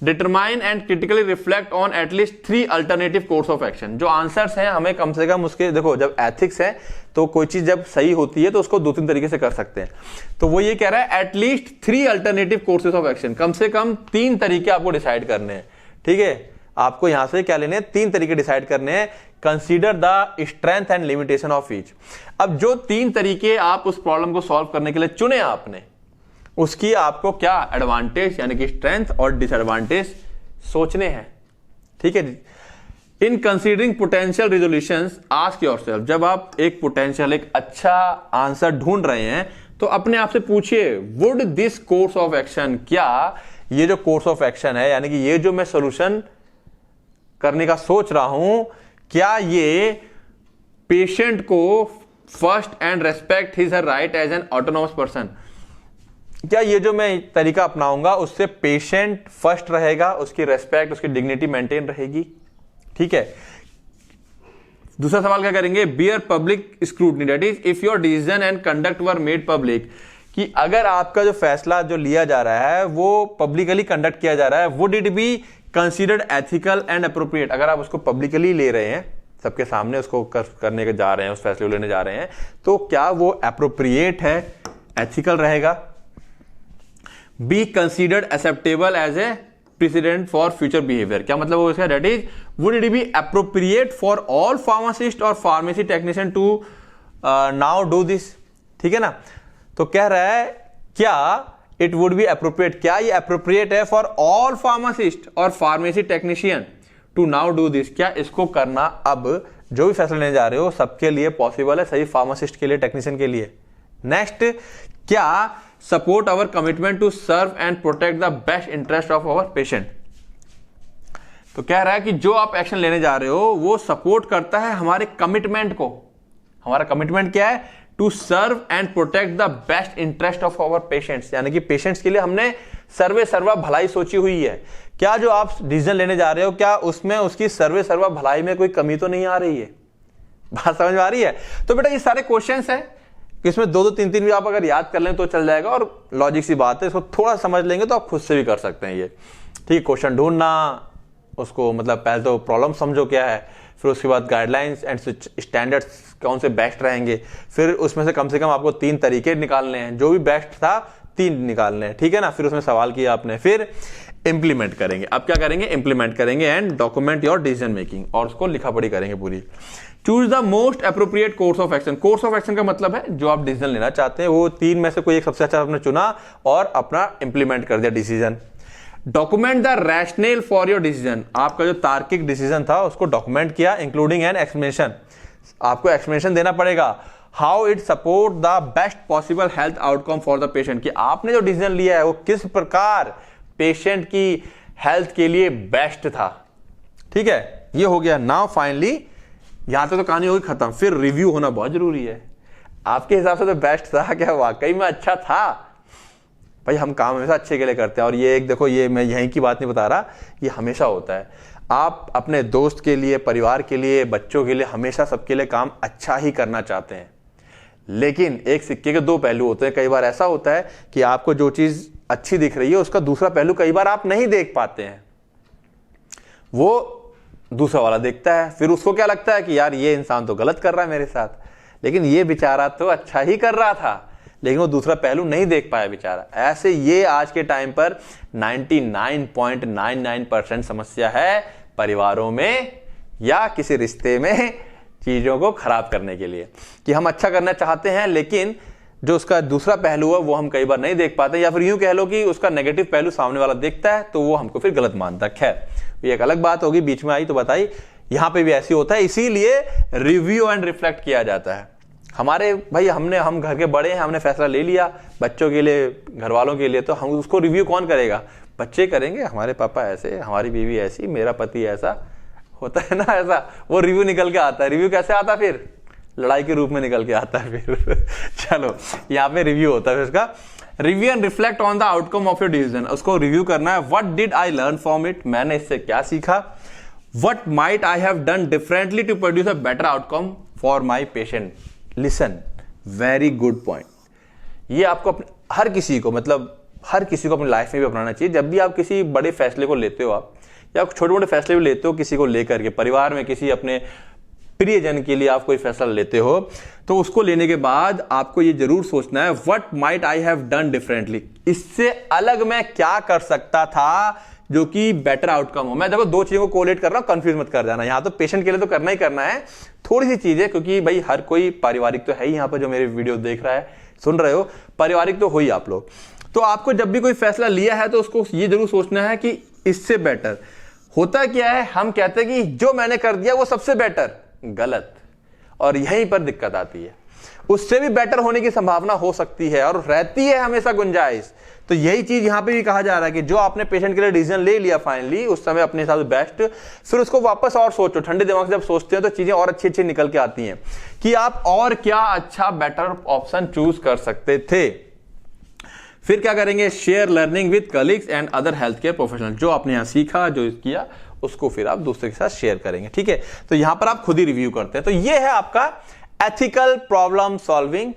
determine and critically reflect on at least 3 alternative course of action. जो आंसर्स हैं हमें कम से कम उसके, देखो जब एथिक्स है तो कोई चीज जब सही होती है तो उसको 2-3 तरीके से कर सकते हैं, तो वो ये कह रहा है at least 3 alternative courses of action, कम से कम 3 तरीके आपको डिसाइड करने हैं। ठीक है, आपको यहां से क्या लेने हैं, 3 तरीके डिसाइड करने हैं। Consider the strength and limitation of each. अब जो 3 तरीके आप उस प्रॉब्लम को सॉल्व करने के लिए चुने आपने, उसकी आपको क्या एडवांटेज यानी कि स्ट्रेंथ और डिसएडवांटेज सोचने हैं। ठीक है जी। In considering potential resolutions ask yourself, जब आप एक पोटेंशियल एक अच्छा आंसर ढूंढ रहे हैं तो अपने आप से पूछिए, would this course of action, क्या ये जो कोर्स ऑफ एक्शन है यानी कि ये जो मैं सोल्यूशन करने का सोच रहा हूं, क्या ये पेशेंट को first and respect his right as an autonomous person, क्या ये जो मैं तरीका अपनाऊंगा उससे पेशेंट फर्स्ट रहेगा, उसकी रेस्पेक्ट उसकी डिग्निटी मेंटेन रहेगी। ठीक है। दूसरा सवाल क्या करेंगे, bear public scrutiny, that is if your decision and conduct were made public, कि अगर आपका जो फैसला जो लिया जा रहा है वो पब्लिकली कंडक्ट किया जा रहा है, would it be considered ethical and appropriate. अगर आप उसको पब्लिकली ले रहे हैं, सबके सामने उसको करने के जा रहे हैं, उस फैसले को लेने जा रहे हैं, तो क्या वो अप्रोप्रिएट है, एथिकल रहेगा। Be considered acceptable as a precedent for future behaviour, क्या मतलब वो इसका, that is would it be appropriate for all pharmacist और pharmacy technician to now do this. ठीक है ना, तो कह रहा है क्या इट वुड बी अप्रोप्रिएट, क्या ये अप्रोप्रिएट है फॉर ऑल फार्मासिस्ट और pharmacy technician to now do this, क्या इसको करना अब जो भी फैसला लेने जा रहे हो सबके लिए पॉसिबल है, सही फार्मासिस्ट के लिए, टेक्नीशियन के लिए। नेक्स्ट, क्या support our commitment to serve and protect the best interest of our patient. तो कह रहा है कि जो आप एक्शन लेने जा रहे हो वो सपोर्ट करता है हमारे कमिटमेंट को। हमारा कमिटमेंट क्या है, to serve and protect the best interest of our patients, यानी कि पेशेंट्स के लिए हमने सर्वे सर्वा भलाई सोची हुई है। क्या जो आप डिसीजन लेने जा रहे हो क्या उसमें उसकी सर्वे सर्वा भलाई में कोई कमी तो नहीं आ रही है, बात समझ में आ रही है। तो बेटा ये सारे क्वेश्चंस हैं, इसमें 2-2-3-3 भी आप अगर याद कर लें तो चल जाएगा, और लॉजिक सी बात है, इसको थोड़ा समझ लेंगे तो आप खुद से भी कर सकते हैं ये। ठीक, क्वेश्चन ढूंढना, उसको मतलब पहले तो प्रॉब्लम समझो क्या है, फिर उसके बाद गाइडलाइंस एंड स्टैंडर्ड्स कौन से बेस्ट रहेंगे, फिर उसमें से कम आपको 3 तरीके निकालने हैं, जो भी बेस्ट था 3 निकालने हैं। ठीक है ना, फिर उसमें सवाल किया आपने, फिर इंप्लीमेंट करेंगे। अब क्या करेंगे, इंप्लीमेंट करेंगे and document your decision making, और उसको लिखा पढ़ी करेंगे पूरी। Choose the most appropriate course of action. Course of action का मतलब है जो आप डिसीजन लेना चाहते हैं वो 3 में से कोई एक सबसे अच्छा आपने चुना और अपना इंप्लीमेंट कर दिया decision. Document the rational for your decision, आपका जो तार्किक डिसीजन था उसको डॉक्यूमेंट किया, इंक्लूडिंग एन एक्सप्लेनेशन। आपको एक्सप्लेनेशन देना पड़ेगा, how it support the best possible health outcome for the patient, कि आपने जो डिसीजन लिया है वो किस प्रकार पेशेंट की हेल्थ के लिए बेस्ट था। ठीक है, ये हो गया। नाउ फाइनली यहां तक तो कहानी होगी खत्म, फिर रिव्यू होना बहुत जरूरी है। आपके हिसाब से तो बेस्ट था, क्या वाकई में अच्छा था? भाई हम काम हमेशा अच्छे के लिए करते हैं, और ये एक देखो, ये मैं यहीं की बात नहीं बता रहा, ये हमेशा होता है। आप अपने दोस्त के लिए, परिवार के लिए, बच्चों के लिए, हमेशा सबके लिए काम अच्छा ही करना चाहते हैं, लेकिन एक सिक्के के 2 पहलू होते हैं। कई बार ऐसा होता है कि आपको जो चीज अच्छी दिख रही है उसका दूसरा पहलू कई बार आप नहीं देख पाते हैं, वो दूसरा वाला देखता है, फिर उसको क्या लगता है कि यार ये इंसान तो गलत कर रहा है मेरे साथ, लेकिन ये बेचारा तो अच्छा ही कर रहा था, लेकिन वो दूसरा पहलू नहीं देख पाया बेचारा। ऐसे ये आज के टाइम पर 99.99% समस्या है परिवारों में या किसी रिश्ते में चीजों को खराब करने के लिए, कि हम अच्छा करना चाहते हैं लेकिन जो उसका दूसरा पहलू है वो हम कई बार नहीं देख पाते, या फिर यूं कह लो कि उसका नेगेटिव पहलू सामने वाला देखता है तो वो हमको फिर गलत मानता है। खैर ये एक अलग बात होगी, बीच में आई तो बताई, यहां पे भी ऐसी होता है, इसीलिए रिव्यू एंड रिफ्लेक्ट किया जाता है। हमारे भाई हम घर के बड़े हैं, हमने फैसला ले लिया बच्चों के लिए, घर वालों के लिए, तो हम उसको रिव्यू कौन करेगा? बच्चे करेंगे हमारे पापा ऐसे, हमारी बीवी ऐसी, मेरा पति ऐसा, होता है ना ऐसा, वो रिव्यू निकल के आता है। रिव्यू कैसे आता है फिर? लड़ाई के रूप में निकल के आता है फिर चलो यहाँ पे रिव्यू होता है इसका। Review and reflect on the outcome of your decision, उसको रिव्यू करना है। What did I learn from it, मैंने इससे क्या सीखा। What might I have done differently to produce a better outcome for my patient. Listen, very good point. ये आपको हर किसी को, मतलब हर किसी को अपनी लाइफ में भी अपनाना चाहिए। जब भी आप किसी बड़े फैसले को लेते हो, आप या छोटे मोटे फैसले भी लेते हो किसी को लेकर के, परिवार में किसी अपने प्रियजन के लिए आप कोई फैसला लेते हो, तो उसको लेने के बाद आपको ये जरूर सोचना है what might I have done differently, इससे अलग मैं क्या कर सकता था जो कि बेटर आउटकम हो। मैं देखो दो चीजों को कोलेट कर रहा हूं, कंफ्यूज मत कर जाना। यहां तो पेशेंट के लिए तो करना ही करना है, थोड़ी सी चीजें, क्योंकि भाई हर कोई पारिवारिक तो है ही, यहां पर जो मेरे वीडियो देख रहा है, सुन रहे हो, पारिवारिक तो हो ही आप लोग। तो आपको जब भी कोई फैसला लिया है तो उसको ये जरूर सोचना है कि इससे बेटर होता क्या है। हम कहते हैं कि जो मैंने कर दिया वो सबसे बेटर, गलत, और यहीं पर दिक्कत आती है। उससे भी बेटर होने की संभावना हो सकती है और रहती है हमेशा गुंजाइश। तो यही चीज यहां पे भी कहा जा रहा है कि जो आपने पेशेंट के लिए डिसीजन ले लिया फाइनली, उस समय अपने हिसाब से बेस्ट, फिर उसको वापस और सोचो। ठंडे दिमाग से जब सोचते हैं तो चीजें और अच्छी अच्छी निकल के आती हैं कि आप और क्या अच्छा बेटर ऑप्शन चूज कर सकते थे। फिर क्या करेंगे, share learning with colleagues and other health care professional. जो आपने यहां सीखा, जो किया, उसको फिर आप दूसरे के साथ शेयर करेंगे। ठीक है, तो यहां पर आप खुद ही रिव्यू करते हैं। तो ये है आपका ethical problem solving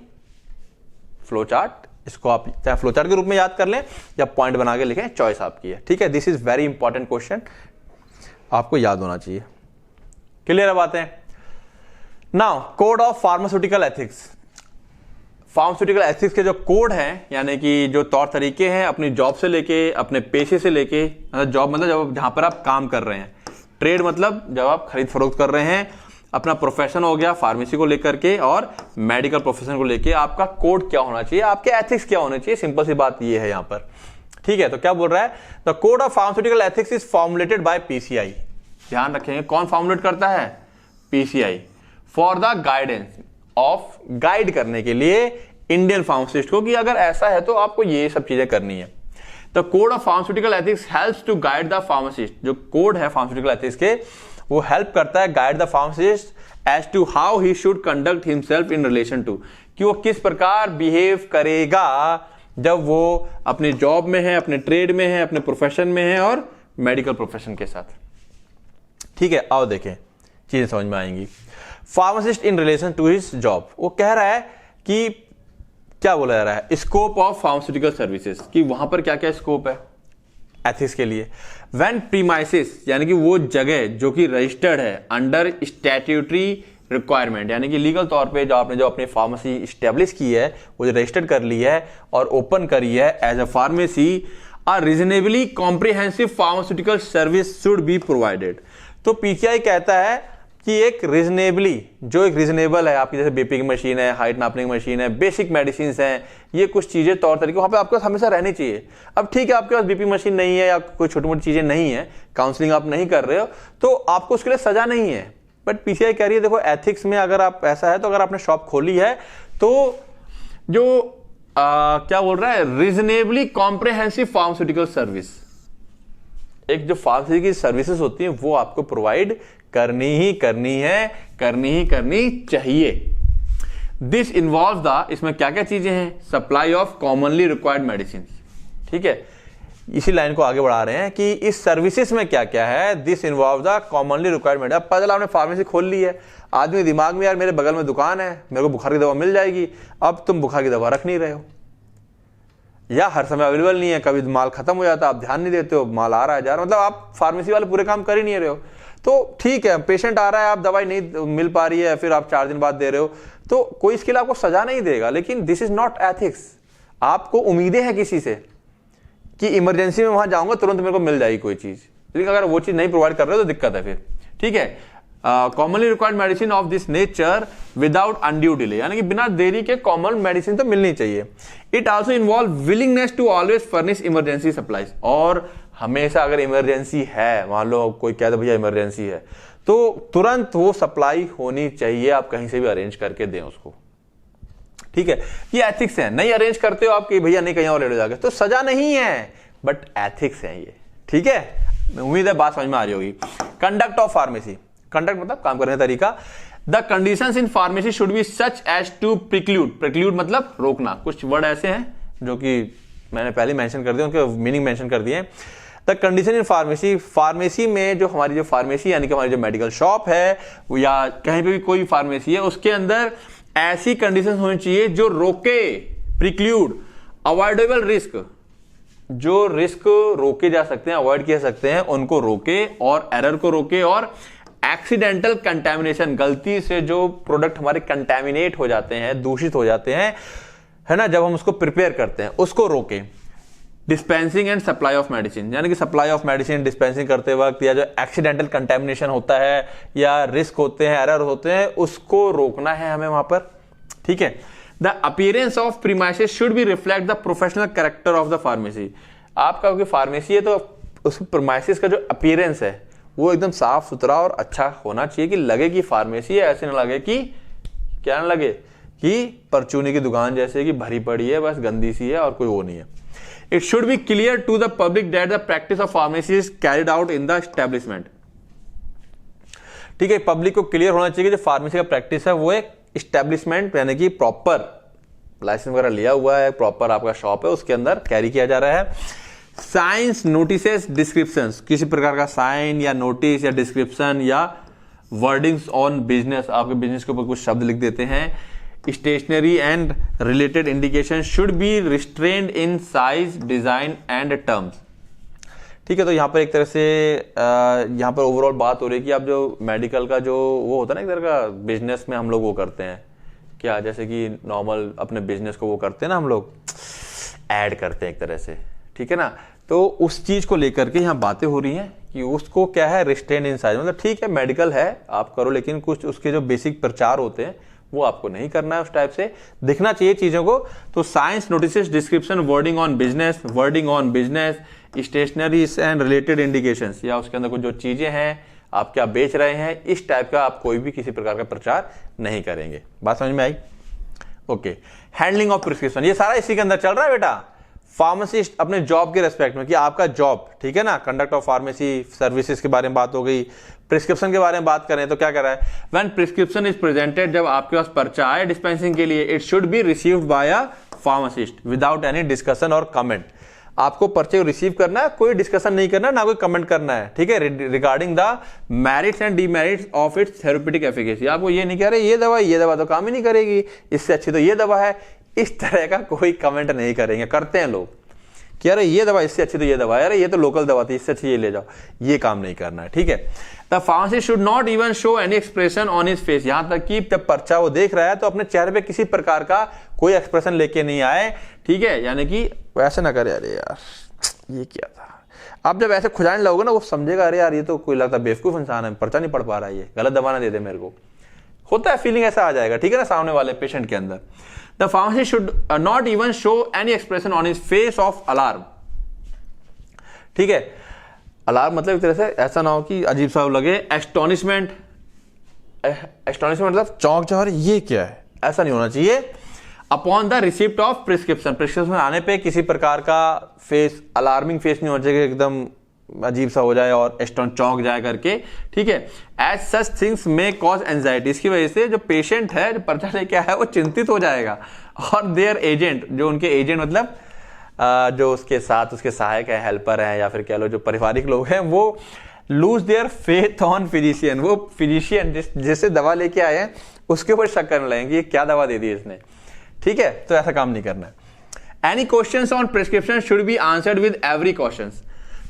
flow chart. इसको आप चाहे फ्लो चार्ट के रूप में याद कर लें या पॉइंट बना के लिखें, चॉइस आपकी है। ठीक है, this is very important question, आपको याद होना चाहिए। क्लियर है बातें? Now code of pharmaceutical ethics. Pharmaceutical ethics के जो कोड हैं, यानी कि जो तौर तरीके हैं अपनी जॉब से लेके, अपने पेशे से लेके, मतलब जॉब मतलब जब जहां पर आप काम कर रहे हैं, ट्रेड मतलब जब आप खरीद फरोख्त कर रहे हैं, अपना प्रोफेशन हो गया फार्मेसी को लेकर के, और मेडिकल प्रोफेशन को लेके आपका कोड क्या होना चाहिए, आपके एथिक्स क्या होने चाहिए। सिंपल सी बात ये है यहां पर। ठीक है, तो क्या बोल रहा है, the code of pharmaceutical ethics is formulated bye PCI. ध्यान रखेंगे, कौन फॉर्मुलेट करता है? PCI. For the guidance of, guide करने के लिए इंडियन फार्मासिस्ट को कि अगर ऐसा है तो आपको ये सब चीजें करनी है। The code of pharmaceutical ethics helps to guide the pharmacist. जो कोड है फार्मास्यूटिकल एथिक्स के, वो हेल्प करता है guide the pharmacist as to how he should conduct himself in relation to, कि वो किस प्रकार बिहेव करेगा जब वो अपने जॉब में है, अपने ट्रेड में है, अपने प्रोफेशन में है और मेडिकल प्रोफेशन के साथ। ठीक है, आओ देखें, चीजें समझ में आएंगी। Pharmacist in relation to his job, वो कह रहा है कि क्या बोला जा रहा है, स्कोप ऑफ फार्मास्यूटिकल सर्विसेज, कि वहां पर क्या क्या स्कोप है एथिक्स के लिए। व्हेन प्रीमाइसिस, यानी कि वो जगह जो कि रजिस्टर्ड है अंडर स्टैट्यूटरी रिक्वायरमेंट, यानी कि लीगल तौर पे जो आपने जो अपनी फार्मेसी स्टैब्लिश की है, वो जो रजिस्टर्ड कर ली है और ओपन करी है as a pharmacy, a reasonably comprehensive pharmaceutical service should be provided. तो पीसीआई कहता है कि एक रीजनेबली, जो एक रीजनेबल है, आपकी जैसे बीपी की मशीन है, हाइट नापने की मशीन है, बेसिक मेडिसिन हैं, ये कुछ चीजें तौर तरीके वहां पे आपके पास हमेशा रहनी चाहिए। अब ठीक है, आपके पास बीपी मशीन नहीं है या कोई छोटी मोटी चीजें नहीं है, काउंसलिंग आप नहीं कर रहे हो, तो आपको उसके लिए सजा नहीं है। बट पीसीआई कह रही है देखो एथिक्स में अगर आप ऐसा है, तो अगर आपने शॉप खोली है तो जो क्या बोल रहा है, रीजनेबली कॉम्प्रिहेंसिव फार्मास्यूटिकल सर्विस, एक जो फार्मेसी की सर्विसेज होती हैं वो आपको प्रोवाइड करनी ही करनी चाहिए। दिस इन्वॉल्व द, इसमें क्या क्या चीजें हैं, supply of commonly required medicine. ठीक है, इसी लाइन को आगे बढ़ा रहे हैं कि इस सर्विसेज में क्या क्या है। This involve the commonly required medicine. अब पहले आपने फार्मेसी खोल ली है, आदमी दिमाग में यार मेरे बगल में दुकान है, मेरे को बुखार की दवा मिल जाएगी। अब तुम बुखार की दवा रख नहीं रहे हो या हर समय अवेलेबल नहीं है, कभी माल खत्म हो जाता है, आप ध्यान नहीं देते हो, माल आ रहा है जा रहा है, मतलब आप फार्मेसी वाले पूरे काम कर ही नहीं रहे हो। तो ठीक है, पेशेंट आ रहा है, आप दवाई नहीं मिल पा रही है, फिर आप 4 दिन बाद दे रहे हो, तो कोई इसके लिए आपको सजा नहीं देगा। लेकिन दिस इज नॉट एथिक्स। आपको उम्मीदें हैं किसी से कि इमरजेंसी में वहां जाऊंगा तुरंत मेरे को मिल जाएगी कोई चीज, लेकिन अगर वो चीज नहीं प्रोवाइड कर रहे हो तो दिक्कत है फिर। ठीक है, commonly required medicine of this nature without undue delay, यानी कि बिना देरी के कॉमन मेडिसिन तो मिलनी चाहिए। It also involve willingness to always furnish emergency supplies, और हमेशा अगर इमरजेंसी है, मान लो कोई कह दे भैया इमरजेंसी है, तो तुरंत वो सप्लाई होनी चाहिए, आप कहीं से भी अरेंज करके दें उसको। ठीक है, ये एथिक्स है। नहीं अरेंज करते हो आप कि भैया नहीं कहीं और ले लो जाके, तो सजा नहीं है, बट एथिक्स है ये, ठीक है। उम्मीद है बात समझ में आ रही होगी। कंडक्ट ऑफ फार्मेसी, कंडक्ट मतलब काम करने का तरीका। The conditions in pharmacy should be such as to preclude, preclude मतलब रोकना। कुछ वर्ड ऐसे हैं जो कि मैंने पहले मेंशन कर दिया, उनके मीनिंग मेंशन कर दिए। The condition in pharmacy, pharmacy में जो हमारी जो फार्मेसी यानी कि हमारी जो मेडिकल शॉप है या कहीं पे भी कोई फार्मेसी है, उसके अंदर ऐसी कंडीशंस होनी चाहिए जो रोके, प्रिक्लूड अवॉइडेबल रिस्क, जो रिस्क रोके जा सकते हैं, अवॉइड किए सकते हैं, उनको रोके, और एरर को रोके, और एक्सीडेंटल कंटेमिनेशन, गलती से जो प्रोडक्ट हमारे कंटेमिनेट हो जाते हैं, दूषित हो जाते हैं, है ना, जब हम उसको प्रिपेयर करते हैं, उसको रोके। Dispensing and supply of medicine, यानी कि सप्लाई ऑफ मेडिसिन डिस्पेंसिंग करते वक्त, या जो एक्सीडेंटल कंटेमिनेशन होता है या रिस्क होते हैं, एरर होते हैं, उसको रोकना है हमें वहां पर, ठीक है। The appearance of premises should be reflect the professional character of the pharmacy. आपका कोई फार्मेसी है तो उस प्रीमाइसेस का जो अपीयरेंस है वो एकदम साफ सुथरा और अच्छा होना चाहिए, कि लगे कि फार्मेसी है, ऐसे ना लगे कि क्या ना लगे कि परचूनी की दुकान जैसे कि भरी पड़ी है, बस गंदी सी है और कोई वो नहीं है। It should be clear to the public that the practice of pharmacy is carried out in the establishment, ठीक है। पब्लिक को क्लियर होना चाहिए कि जो फार्मेसी का प्रैक्टिस है वो एक एस्टेब्लिशमेंट यानी कि प्रॉपर लाइसेंस वगैरह लिया हुआ है, प्रॉपर आपका शॉप है, उसके अंदर कैरी किया जा रहा है। साइंस, नोटिसेस, डिस्क्रिप्शंस, किसी प्रकार का साइन या नोटिस या डिस्क्रिप्शन या वर्डिंग्स ऑन बिजनेस, आपके बिजनेस के ऊपर कुछ शब्द लिख देते हैं। Stationery and related indication should be restrained in size, design and terms, ठीक है। तो यहाँ पर एक तरह से यहाँ पर ओवरऑल बात हो रही है कि आप जो मेडिकल का जो वो होता है ना, एक तरह का बिजनेस में हम लोग वो करते हैं क्या, जैसे कि नॉर्मल अपने बिजनेस को वो करते हैं ना, हम लोग ऐड करते हैं एक तरह से, ठीक है ना। तो उस चीज को लेकर के यहाँ बातें हो रही हैं कि उसको क्या है, रिस्ट्रेन इन साइज, मतलब ठीक है मेडिकल है आप करो, लेकिन कुछ उसके जो बेसिक प्रचार होते हैं वो आपको नहीं करना है, उस टाइप से दिखना चाहिए चीजों को। तो science, notice, description, wording on business, stationeries and related indications, या उसके अंदर कुछ जो चीजें हैं आप क्या बेच रहे हैं, इस टाइप का आप कोई भी किसी प्रकार का प्रचार नहीं करेंगे। बात समझ में आई? ओके। हैंडलिंग ऑफ प्रिस्क्रिप्शन, ये सारा इसी के अंदर चल रहा है बेटा। फार्मासिस्ट अपने जॉब के रेस्पेक्ट में, कि आपका जॉब, ठीक है ना, कंडक्ट ऑफ फार्मेसी सर्विसेज के बारे में बात हो गई। प्रिस्क्रिप्शन के बारे में बात करें तो क्या कर रहा है, व्हेन प्रिस्क्रिप्शन इज प्रेजेंटेड, जब आपके पास पर्चा आए डिस्पेंसिंग के लिए, it should be received by a pharmacist without any discussion और कमेंट। आपको पर्चे को रिसीव करना है, कोई डिस्कशन नहीं करना, ना कोई कमेंट करना है, ठीक है। Regarding the merits and demerits of its therapeutic efficacy, आपको ये नहीं कह रहे ये दवा तो काम ही नहीं करेगी, इससे अच्छी तो ये दवा है, इस तरह का कोई कमेंट नहीं करेंगे। करते हैं लोग कि अरे ये दवा इससे अच्छी तो ये दवा है, अरे ये तो लोकल दवा थी इससे अच्छी ये ले जाओ, ये काम नहीं करना है, ठीक है। The pharmacist should not even show any expression on his face, यहां तक कि जब पर्चा वो देख रहा है तो अपने चेहरे पे किसी प्रकार का कोई एक्सप्रेशन लेके नहीं आए, ठीक है। यानी कि वैसे ना करे अरे यार ये क्या था, आप जब ऐसे खुजाने लगोगे ना वो समझेगा अरे यार ये तो कोई लगता बेवकूफ इंसान है, पर्चा नहीं पढ़ पा रहा है, ये गलत दवा ना दे दे मेरे को, होता है फीलिंग ऐसा आ जाएगा, ठीक है ना, सामने वाले पेशेंट के अंदर। The pharmacist should not even show any expression on his face of alarm, ठीक है। अलार्म मतलब एक तरह से ऐसा ना हो कि अजीब सा लगे, एस्टोनिशमेंट मतलब चौंक जाओ ये क्या है, ऐसा नहीं होना चाहिए। Upon the receipt of prescription आने पे किसी प्रकार का फेस, अलार्मिंग फेस नहीं होना चाहिए, एकदम अजीब सा हो जाए और चौंक जाए करके, ठीक है। As such things may cause anxiety, इसकी वजह से जो पेशेंट है, जो पर्चा लेके आया है, वो चिंतित हो जाएगा, और देयर एजेंट, जो उनके एजेंट मतलब जो उसके साथ उसके सहायक है, हेल्पर है, या फिर कह लो जो पारिवारिक लोग हैं, वो lose their faith on physician, वो फिजिशियन जिससे दवा लेके आए हैं उसके ऊपर शक करने लगेंगे ये क्या दवा दे दी इसने, ठीक है। तो ऐसा काम नहीं करना है। Any questions on prescription should be answered with every questions,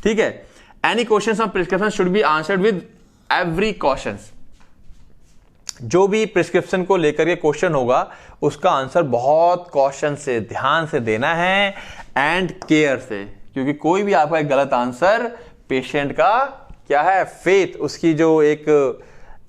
ठीक है। Any questions on prescription should be answered with every questions, जो भी प्रिस्क्रिप्शन को लेकर के क्वेश्चन होगा उसका आंसर बहुत कॉशन से, ध्यान से देना है, एंड केयर से, क्योंकि कोई भी आपका एक गलत आंसर पेशेंट का क्या है, फेथ, उसकी जो एक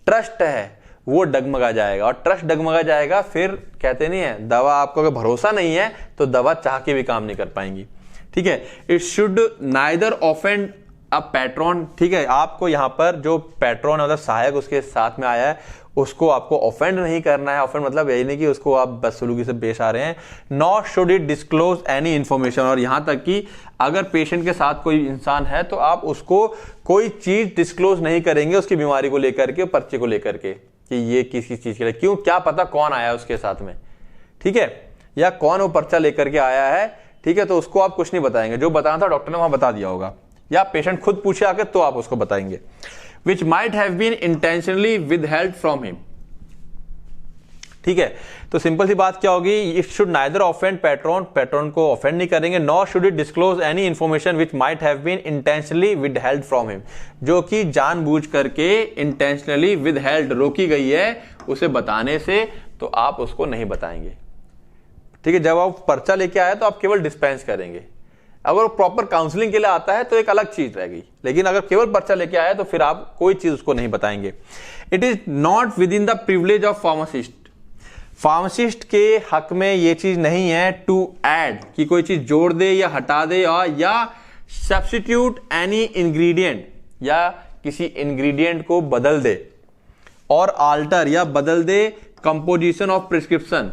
ट्रस्ट है वो डगमगा जाएगा, और ट्रस्ट डगमगा जाएगा, फिर कहते नहीं है दवा, आपको अगर भरोसा नहीं है तो दवा चाह के भी काम नहीं कर पाएंगी, ठीक है। इट शुड नाइदर ऑफेंड अब पैट्रॉन, ठीक है, आपको यहाँ पर जो पैट्रॉन मतलब सहायक उसके साथ में आया है उसको आपको ऑफेंड नहीं करना है। ऑफेंड मतलब यही नहीं कि उसको आप बदसलूकी से पेश आ रहे हैं। Not should it disclose any information, और यहां तक कि अगर पेशेंट के साथ कोई इंसान है तो आप उसको कोई चीज डिस्क्लोज नहीं करेंगे उसकी बीमारी को लेकर के, पर्चे को लेकर के, कि ये किसी चीज के लिए, क्यों, क्या पता कौन आया उसके साथ में, ठीक है, या कौन वो पर्चा लेकर के आया है, ठीक है, तो उसको आप कुछ नहीं बताएंगे। जो बताना था डॉक्टर ने वहां बता दिया होगा, या पेशेंट खुद पूछे आके तो आप उसको बताएंगे। Which might have been intentionally withheld from him, ठीक है, तो सिंपल सी बात क्या होगी, it should neither offend patron, patron को ऑफेंड नहीं करेंगे, nor should it disclose any information which might have been intentionally withheld from him, जो कि जानबूझ करके इंटेंशनली विदहेल्ड, रोकी गई है उसे बताने से, तो आप उसको नहीं बताएंगे, ठीक है। जब आप पर्चा लेके आए तो आप केवल डिस्पेंस करेंगे, अगर वो प्रॉपर काउंसलिंग के लिए आता है तो एक अलग चीज रहेगी, लेकिन अगर केवल पर्चा लेके आया तो फिर आप कोई चीज उसको नहीं बताएंगे। It is not with in the privilege of pharmacist, pharmacist के हक में ये चीज नहीं है टू ऐड, कि कोई चीज जोड़ दे या हटा दे, और या सब्स्टिट्यूट एनी इंग्रेडिएंट, या किसी इंग्रेडिएंट को बदल दे, और आल्टर या बदल दे कंपोजिशन ऑफ प्रिस्क्रिप्शन,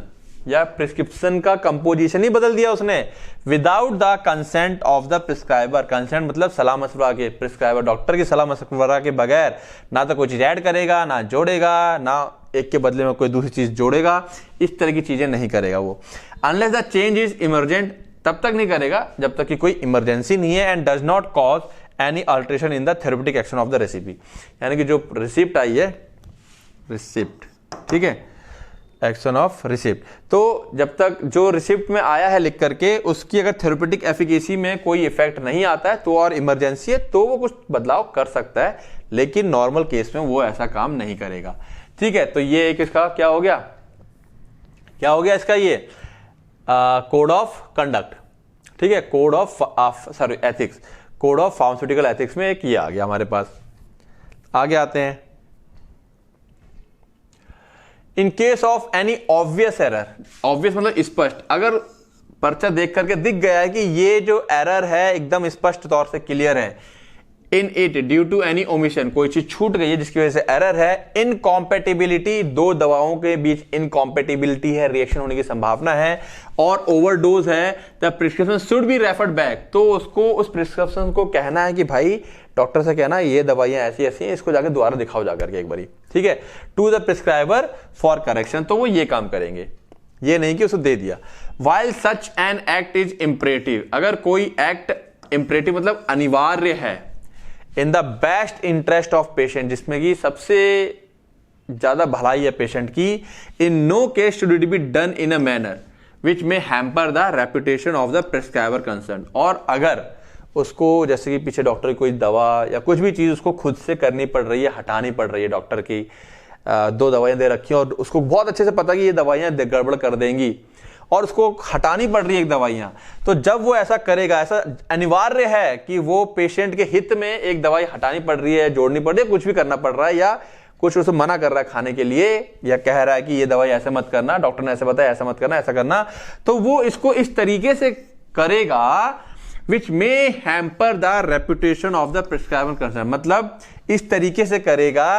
या प्रिस्क्रिप्शन का कंपोजिशन ही बदल दिया उसने, without the consent of the prescriber, consent मतलब सलाह मशवरा के, प्रिस्क्राइबर डॉक्टर की सलाह मशवरा के बगैर ना तो कोई चीज ऐड करेगा, ना जोड़ेगा, ना एक के बदले में कोई दूसरी चीज जोड़ेगा, इस तरह की चीजें नहीं करेगा वो। Unless the change is emergent, तब तक नहीं करेगा जब तक कि कोई इमरजेंसी नहीं है, and does not cause any alteration in the therapeutic action of the recipe, यानी कि जो रिसिप्ट आई है, रिसिप्ट, ठीक है, एक्शन ऑफ रिसिप्ट, तो जब तक जो रिसिप्ट में आया है लिख करके उसकी अगर थेरेप्यूटिक एफिकेसी में कोई इफेक्ट नहीं आता है तो, और इमरजेंसी है तो वो कुछ बदलाव कर सकता है, लेकिन नॉर्मल केस में वो ऐसा काम नहीं करेगा, ठीक है। तो ये एक इसका क्या हो गया, क्या हो गया इसका, ये कोड ऑफ कंडक्ट, ठीक है, code of sorry ethics, code of pharmaceutical ethics में एक ये आ गया हमारे पास। आगे आते हैं, in case of any obvious error, obvious मतलब स्पष्ट, अगर पर्चा देख करके दिख गया है कि ये जो एरर है एकदम स्पष्ट तौर से क्लियर है, in it due to any omission, कोई चीज छूट गई है जिसकी वजह से एरर है, इनकॉम्पेटिबिलिटी, दो दवाओं के बीच इनकॉम्पेटिबिलिटी है, रिएक्शन होने की संभावना है, और ओवरडोज है, the prescription should be referred back, तो उसको उस प्रिस्क्रिप्शन को कहना है कि भाई डॉक्टर से कहना ये दवाइयां ऐसी ऐसी हैं, इसको जाके दोबारा दिखाओ जाकर के एक बारी, ठीक है, to the prescriber for correction, तो वो ये काम करेंगे, ये नहीं कि उसको दे दिया। While such an act is imperative, अगर कोई एक्ट इंपरेटिव मतलब अनिवार्य है, in the best interest of patient, जिसमें कि सबसे ज्यादा भलाई है पेशेंट की, in no case should it be done in a manner which में hamper the reputation of the prescriber concern, और अगर उसको जैसे कि पीछे डॉक्टर की कोई दवा या कुछ भी चीज उसको खुद से करनी पड़ रही है, हटानी पड़ रही है, डॉक्टर की दो दवाइयां दे रखी हैं और उसको बहुत अच्छे से पता कि ये दवाइयां गड़बड़ कर देंगी और उसको हटानी पड़ रही है एक दवाइयां, तो जब वो ऐसा करेगा, ऐसा अनिवार्य है कि वो पेशेंट के हित में एक दवाई हटानी पड़ रही है, जोड़नी पड़ रही है, कुछ भी करना पड़ रहा है, या कुछ उसे मना कर रहा है खाने के लिए, या कह रहा है कि ये दवाई ऐसे मत करना, डॉक्टर ने ऐसे बताया ऐसा मत करना, ऐसा करना, तो वो इसको इस तरीके से करेगा which may hamper the reputation of the prescriber concern, मतलब इस तरीके से करेगा,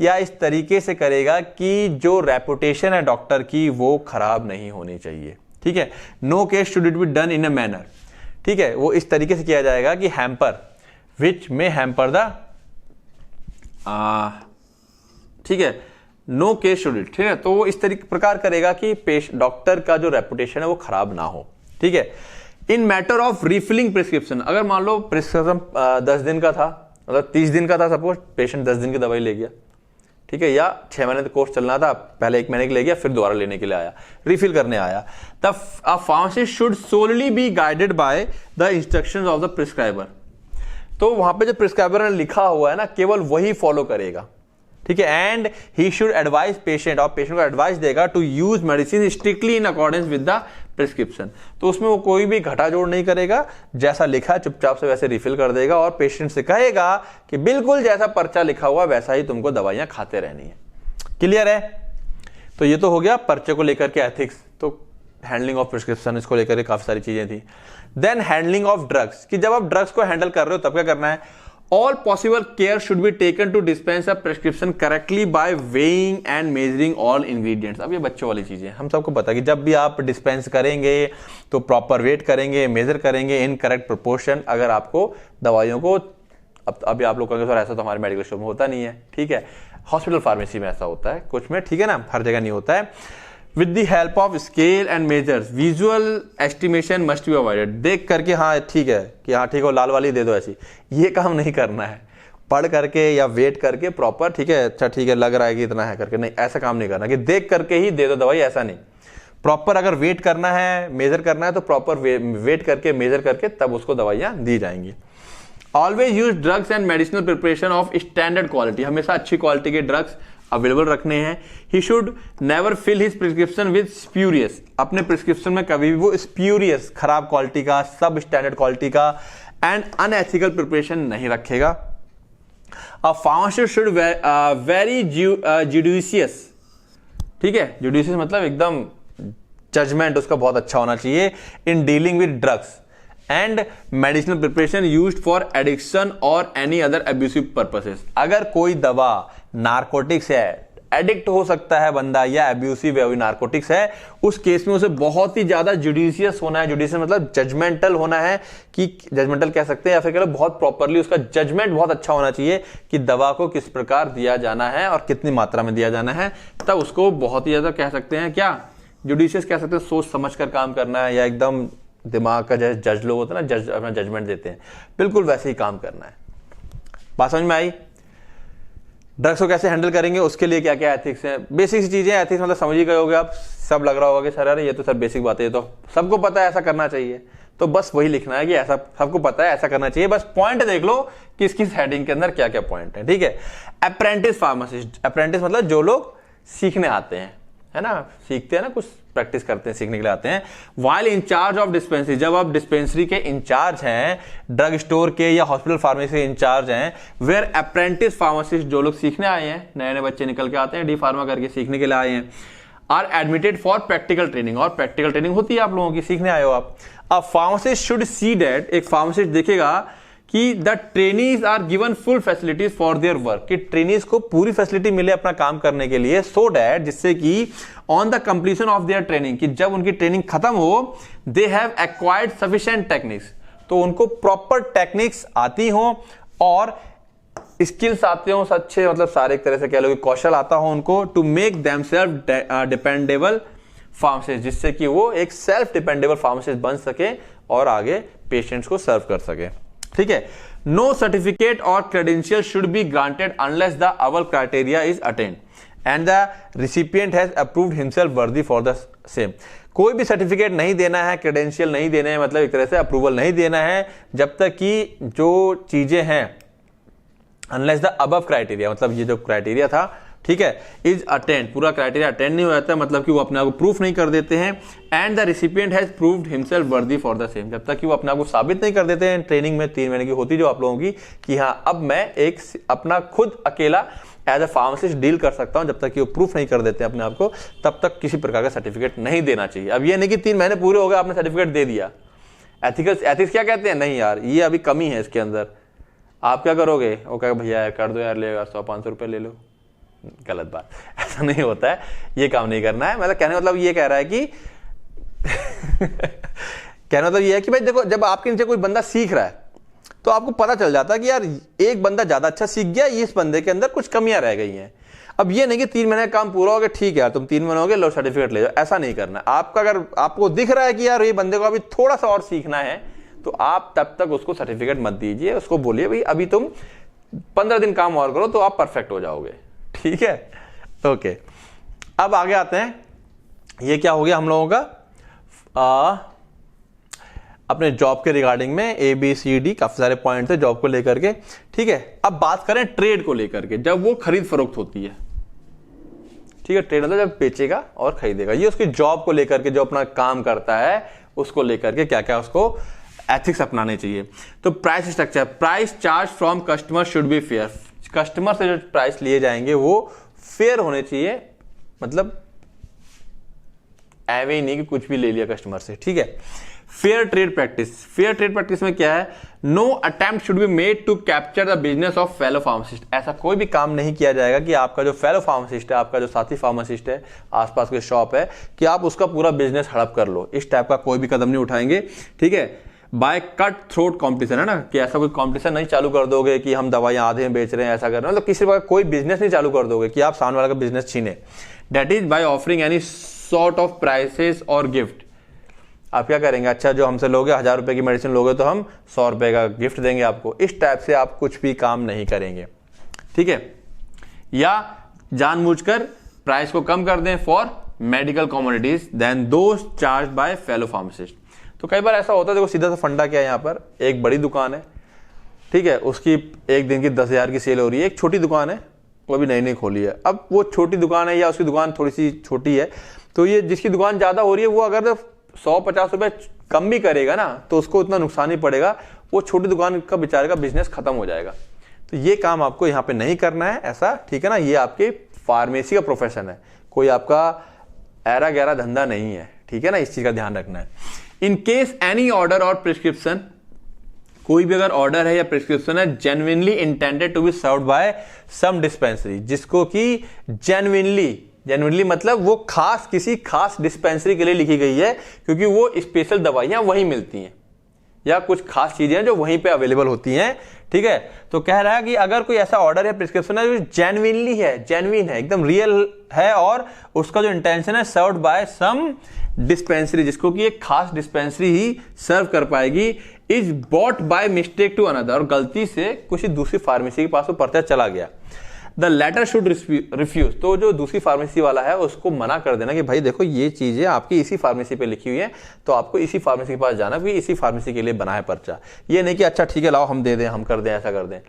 या इस तरीके से करेगा कि जो रेपुटेशन है डॉक्टर की वो खराब नहीं होनी चाहिए, ठीक है। No case should it be done in a manner, ठीक है, वो इस तरीके से किया जाएगा कि हैम्पर, विच में हैम्पर द, ठीक है, नो केस शुड इट, ठीक है, तो वो इस तरीके प्रकार करेगा कि डॉक्टर का जो रेपुटेशन है वो खराब ना हो, ठीक है। इन मैटर ऑफ रिफिलिंग प्रिस्क्रिप्शन, अगर मान लो प्रिस्क्रिप्शन 10 दिन का था, मतलब 30 दिन का था, सपोज पेशेंट 10 दिन की दवाई ले गया, ठीक है, या 6 महीने का कोर्स चलना था, पहले 1 महीने के ले गया, फिर दोबारा लेने के लिए आया, रिफिल करने आया, तब अ pharmacist should solely be guided by the instructions of the prescriber, तो वहां पे जो प्रिस्क्राइबर ने लिखा हुआ है ना केवल वही फॉलो करेगा, ठीक है। And he should advise patient, और पेशेंट को एडवाइस देगा to use medicine strictly in accordance with the prescription, तो उसमें वो कोई भी घटा जोड़ नहीं करेगा, जैसा लिखा है चुपचाप से वैसे रिफिल कर देगा, और पेशेंट से कहेगा कि बिल्कुल जैसा पर्चा लिखा हुआ वैसा ही तुमको दवाइयां खाते रहनी है। क्लियर है? तो ये तो हो गया पर्चे को लेकर के एथिक्स, तो हैंडलिंग ऑफ प्रिस्क्रिप्शन, इसको लेकर के काफी सारी चीजें थी। देन हैंडलिंग ऑफ ड्रग्स, कि जब आप ड्रग्स को हैंडल कर रहे हो तब क्या करना है, All possible care should be taken to dispense a prescription correctly by weighing and measuring all ingredients. अब ये बच्चों वाली चीजें हम सबको पता है कि जब भी आप डिस्पेंस करेंगे तो प्रॉपर वेट करेंगे, मेजर करेंगे इन करेक्ट प्रोपोर्शन। अगर आपको दवाइयों को अभी आप लोग कहेंगे सर ऐसा तो हमारे मेडिकल स्टोर में होता नहीं है, ठीक है, हॉस्पिटल फार्मेसी में ऐसा होता है कुछ में, ठीक है ना, हर जगह नहीं होता है। With the help of scale and measures visual estimation must be avoided. देख करके हाँ ठीक है कि हाँ ठीक है लाल वाली दे दो, ऐसी ये काम नहीं करना है। पढ़ करके या वेट करके प्रॉपर, ठीक है, अच्छा ठीक है लग रहा है कि इतना है करके, नहीं ऐसा काम नहीं करना कि देख करके ही दे दो दवाई, ऐसा नहीं। प्रॉपर अगर वेट करना है, मेजर करना है तो प्रॉपर वेट करके मेजर करके तब उसको दवाइयां दी जाएंगी। Always use drugs and medicinal preparation of standard quality. हमेशा अच्छी क्वालिटी के ड्रग्स अवेलेबल रखने हैं। He should never fill his prescription with spurious. अपने प्रिस्क्रिप्शन में कभी भी वो स्प्यूरियस, खराब क्वालिटी का, सब स्टैंडर्ड क्वालिटी का एंड अनएथिकल प्रिपरेशन नहीं रखेगा। A pharmacist should very judicious, ठीक है, जुडिशियस मतलब एकदम जजमेंट उसका बहुत अच्छा होना चाहिए in dealing with drugs and medicinal preparation used for addiction और एनी अदर अब्यूसिव पर्पसेस। अगर कोई दवा नारकोटिक्स है, एडिक्ट हो सकता है बंदा, या अब्यूसिव है, नारकोटिक्स है, उस केस में उसे बहुत ही ज्यादा जुडिशियस होना है। जुडिशियस मतलब जजमेंटल होना है, कि जजमेंटल कह सकते हैं या फिर कह लो बहुत प्रॉपरली उसका जजमेंट बहुत अच्छा होना चाहिए कि दवा को किस प्रकार दिया जाना है और कितनी मात्रा में दिया जाना है। तब उसको बहुत ही ज्यादा कह सकते हैं क्या, जुडिशियस कह सकते हैं, सोच समझ कर काम करना है, या एकदम दिमाग का जैसे जज लोग होते हैं ना, जज अपना जजमेंट देते हैं, बिल्कुल वैसे ही काम करना है। बात समझ में आई? ड्रग्स को कैसे हैंडल करेंगे, उसके लिए क्या क्या एथिक्स हैं, बेसिक सी चीजें। एथिक्स मतलब समझ ही गए होगे आप, सब लग रहा होगा कि सर अरे ये तो सर बेसिक बात है, ये तो सबको पता है ऐसा करना चाहिए, तो बस वही लिखना है कि ऐसा सबको पता है ऐसा करना चाहिए। बस पॉइंट देख लो कि किस हेडिंग के अंदर क्या क्या पॉइंट है, ठीक है। अप्रेंटिस फार्मासिस्ट, अप्रेंटिस मतलब जो लोग सीखने आते हैं, है ना, सीखते हैं ना, कुछ प्रैक्टिस करते हैं, सीखने के लिए आते हैं। वाइल इंचार्ज ऑफ डिस्पेंसरी, जब आप डिस्पेंसरी के इंचार्ज हैं, ड्रग स्टोर के या हॉस्पिटल फार्मेसी के इंचार्ज हैं, वेयर अप्रेंटिस फार्मासिस्ट, जो लोग सीखने आए हैं, नए नए बच्चे निकल के आते हैं, डी फार्मा करके सीखने के लिए आए हैं, are admitted for practical training, और प्रैक्टिकल ट्रेनिंग होती है आप लोगों की, सीखने आए हो आप। A pharmacist should see that, एक फार्मासिस्ट देखेगा कि the trainees are given full facilities for their work, कि ट्रेनीज को पूरी फैसिलिटी मिले अपना काम करने के लिए, सो दैट, जिससे कि on the completion of their training, कि जब उनकी ट्रेनिंग खत्म हो, they have acquired sufficient techniques, तो उनको प्रॉपर टेक्निक्स आती हो और स्किल्स आते हो अच्छे, मतलब सारे एक तरह से कह लो कि कौशल आता हो उनको, to make themselves dependable pharmacist, जिससे कि वो एक सेल्फ डिपेंडेबल फार्मासिस्ट बन सके और आगे पेशेंट्स को सर्व कर सके, ठीक है। नो सर्टिफिकेट और credential should be granted unless the our criteria is attend and the recipient has approved himself वर्दी फॉर द सेम। कोई भी सर्टिफिकेट नहीं देना है, क्रेडेंशियल नहीं देना है, मतलब एक तरह से अप्रूवल नहीं देना है, जब तक कि जो चीजें हैं अनलेस द अबव क्राइटेरिया, मतलब ये जो क्राइटेरिया था, ठीक है, इज अटेंड, पूरा क्राइटेरिया अटेंड नहीं हो जाता, मतलब कि वो अपने आप को प्रूफ नहीं कर देते हैं, and the recipient has proved himself वर्दी फॉर द सेम, जब तक कि वो अपने आप को साबित नहीं कर देते हैं। ट्रेनिंग में 3 महीने की होती जो आप लोगों की, कि हाँ अब मैं एक अपना खुद अकेला एज अ फार्मासिस्ट डील कर सकता हूं, जब तक कि वो प्रूफ नहीं कर देते अपने आप को, तब तक किसी प्रकार का सर्टिफिकेट नहीं देना चाहिए। अब ये नहीं कि 3 महीने पूरे हो गए आपने सर्टिफिकेट दे दिया। एथिक्स क्या कहते हैं, नहीं यार ये अभी कमी है इसके अंदर, आप क्या करोगे, वो कहेगा भैया कर दो यार, ले 100-500 रुपये ले लो, गलत बात, ऐसा नहीं होता है, ये काम नहीं करना है। मतलब कहने मतलब ये कह रहा है कि कहने मतलब ये है कि भाई देखो, जब आपके नीचे कोई बंदा सीख रहा है तो आपको पता चल जाता है कि यार एक बंदा ज्यादा अच्छा सीख गया, इस बंदे के अंदर कुछ कमियां रह गई हैं। अब ये नहीं कि 3 महीने का काम पूरा हो गया, ठीक है यार तुम 3 महीने हो गए, लो सर्टिफिकेट ले जाओ, ऐसा नहीं करना। आपका अगर आपको दिख रहा है कि यार ये बंदे को अभी थोड़ा सा और सीखना है, तो आप तब तक उसको सर्टिफिकेट मत दीजिए, उसको बोलिए भाई अभी तुम 15 दिन काम और करो तो आप परफेक्ट हो जाओगे, ठीक है। ओके, अब आगे आते हैं, ये क्या हो गया हम लोगों का अपने जॉब के रिगार्डिंग में ABCD काफी सारे पॉइंट्स है जॉब को लेकर के, ठीक है। अब बात करें ट्रेड को लेकर के, जब वो खरीद फरोख्त होती है, ठीक है, ट्रेड मतलब जब बेचेगा और खरीदेगा, ये उसकी जॉब को लेकर के, जो अपना काम करता है उसको लेकर के क्या क्या उसको एथिक्स अपनाने चाहिए। तो price structure, price charge from customer should be fair, customer से जो प्राइस लिए जाएंगे वो फेयर होने चाहिए, मतलब एवे ही नहीं कि कुछ भी ले लिया कस्टमर से, ठीक है। Fair trade practice, fair trade practice में क्या है, no attempt should be made to capture the business of fellow pharmacist. ऐसा कोई भी काम नहीं किया जाएगा कि आपका जो फेलो फार्मासिस्ट है, आपका जो साथी फार्मासिस्ट है, आसपास के शॉप है, कि आप उसका पूरा बिजनेस हड़प कर लो। इस टाइप का कोई भी कदम नहीं उठाएंगे, ठीक है। बाय कट थ्रोट कॉम्पिटिशन, है ना, कि ऐसा कोई कॉम्पिटिशन नहीं चालू कर दोगे कि हम दवाइयां आधे में बेच रहे हैं, ऐसा कर रहे हैं, मतलब किसी प्रकार कोई बिजनेस नहीं चालू कर दोगे कि आप सामने वाले का बिजनेस छीने। That is by offering any sort of prices और गिफ्ट। आप क्या करेंगे, अच्छा जो हमसे लोगे 1000 रुपए की मेडिसिन लोगे तो हम 100 रुपए का गिफ्ट देंगे आपको। इस टाइप से आप कुछ भी काम नहीं करेंगे, ठीक है। या जानबूझकर प्राइस को कम कर दें for medical commodities than those charge by fellow pharmacist. तो कई बार ऐसा होता है, देखो सीधा सा फंडा क्या है, यहाँ पर एक बड़ी दुकान है, ठीक है, उसकी एक दिन की 10,000 की सेल हो रही है। एक छोटी दुकान है, वो अभी नई नई खोली है। अब वो छोटी दुकान है या उसकी दुकान थोड़ी सी छोटी है, तो ये जिसकी दुकान ज्यादा हो रही है वो अगर 100-50 रुपए कम भी करेगा ना तो उसको उतना नुकसान ही पड़ेगा, वो छोटी दुकान का बेचारे का बिजनेस खत्म हो जाएगा। तो ये काम आपको यहाँ पे नहीं करना है ऐसा, ठीक है ना। ये आपके फार्मेसी का प्रोफेशन है, कोई आपका ऐरा गैरा धंधा नहीं है, ठीक है ना, इस चीज का ध्यान रखना है। In case any order or prescription, कोई भी अगर ऑर्डर है या प्रिस्क्रिप्शन है genuinely intended to be served by some dispensary, जिसको कि जेन्युइनली मतलब वो खास किसी खास डिस्पेंसरी के लिए लिखी गई है, क्योंकि वो स्पेशल दवाइयां वहीं मिलती हैं या कुछ खास चीजें हैं जो वहीं पे अवेलेबल होती हैं, ठीक है। तो कह रहा है कि अगर कोई ऐसा ऑर्डर या प्रिस्क्रिप्शन है जो जेन्युइनली है, जेन्युइन है, एकदम रियल है, और उसका जो इंटेंशन है सर्व्ड बाय सम डिस्पेंसरी, जिसको कि एक खास डिस्पेंसरी ही सर्व कर पाएगी, is bought by mistake to another, और गलती से किसी दूसरी फार्मेसी के पास वो पर्चा चला गया, द लेटर शुड रिफ्यूज, तो जो दूसरी फार्मेसी वाला है उसको मना कर देना कि भाई देखो ये चीजें आपकी इसी फार्मेसी पे लिखी हुई है, तो आपको इसी फार्मेसी के पास जाना, क्योंकि इसी फार्मेसी के लिए बना है पर्चा। ये नहीं कि अच्छा ठीक है लाओ हम दे दें, हम कर दें, ऐसा कर दें,